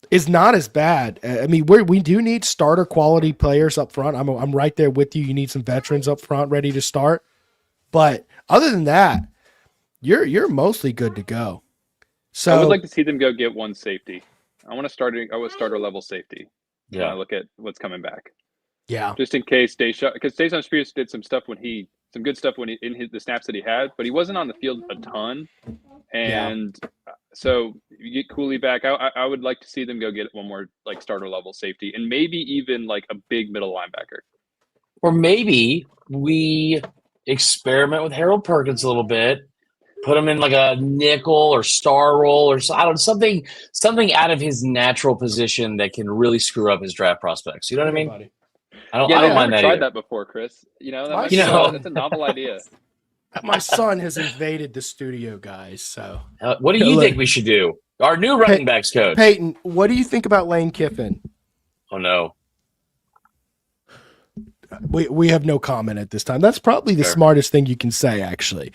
is not as bad. I mean, we do need starter quality players up front. I'm right there with you. You need some veterans up front ready to start. But other than that, you're mostly good to go. So I would like to see them go get one safety. I want starter level safety. Yeah. When I look at what's coming back. Yeah. Just in case because Deshaun Spears did some good stuff in the snaps that he had, but he wasn't on the field a ton. And so you get Cooley back. I would like to see them go get one more like starter level safety and maybe even like a big middle linebacker. Or maybe we experiment with Harold Perkins a little bit, put him in like a nickel or star role or something out of his natural position that can really screw up his draft prospects. You know what I mean? I don't mind that. I've tried either. that before, Chris. That's a novel idea. My son has invaded the studio, guys. So what do you think we should do? Our new running backs coach. Peyton, what do you think about Lane Kiffin? Oh no. We have no comment at this time. That's probably the smartest thing you can say, actually.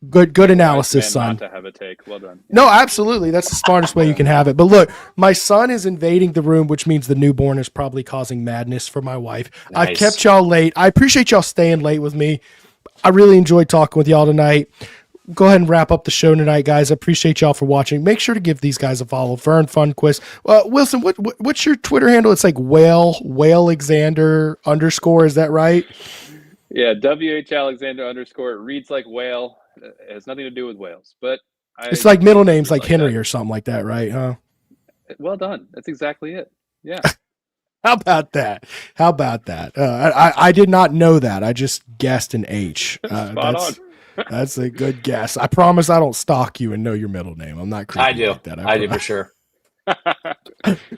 Good analysis, Man, son. not to have a take. Well done. No, absolutely. That's the smartest way you can have it. But look, my son is invading the room, which means the newborn is probably causing madness for my wife. Nice. I've kept y'all late. I appreciate y'all staying late with me. I really enjoyed talking with y'all tonight. Go ahead and wrap up the show tonight, guys. I appreciate y'all for watching. Make sure to give these guys a follow. Vern Funquist. Wilson, what's your Twitter handle? It's like Alexander _ Is that right? Yeah, WH Alexander _ It reads like whale. It has nothing to do with whales, but It's like middle names like Henry or something like that, right? Huh? Well done. That's exactly it. Yeah. How about that? I did not know that. I just guessed an H. Spot on. That's a good guess. I promise I don't stalk you and know your middle name. I'm not creepy I do. like that. I do for sure.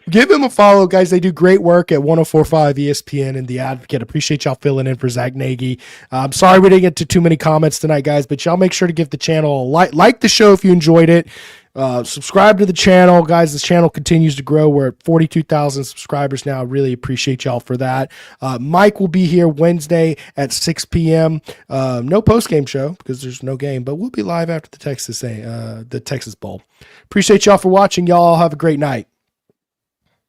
Give them a follow, guys. They do great work at 104.5 ESPN and The Advocate. Appreciate y'all filling in for Zach Nagy. I'm sorry we didn't get to too many comments tonight, guys, but y'all make sure to give the channel a like the show if you enjoyed it. Subscribe to the channel, guys. This channel continues to grow. We're at 42,000 subscribers now. I really appreciate y'all for that. Mike will be here Wednesday at 6 p.m. No post-game show because there's no game, but we'll be live after the Texas Bowl. Appreciate y'all for watching. Y'all have a great night.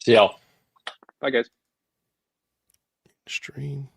See y'all. Bye, guys. Stream.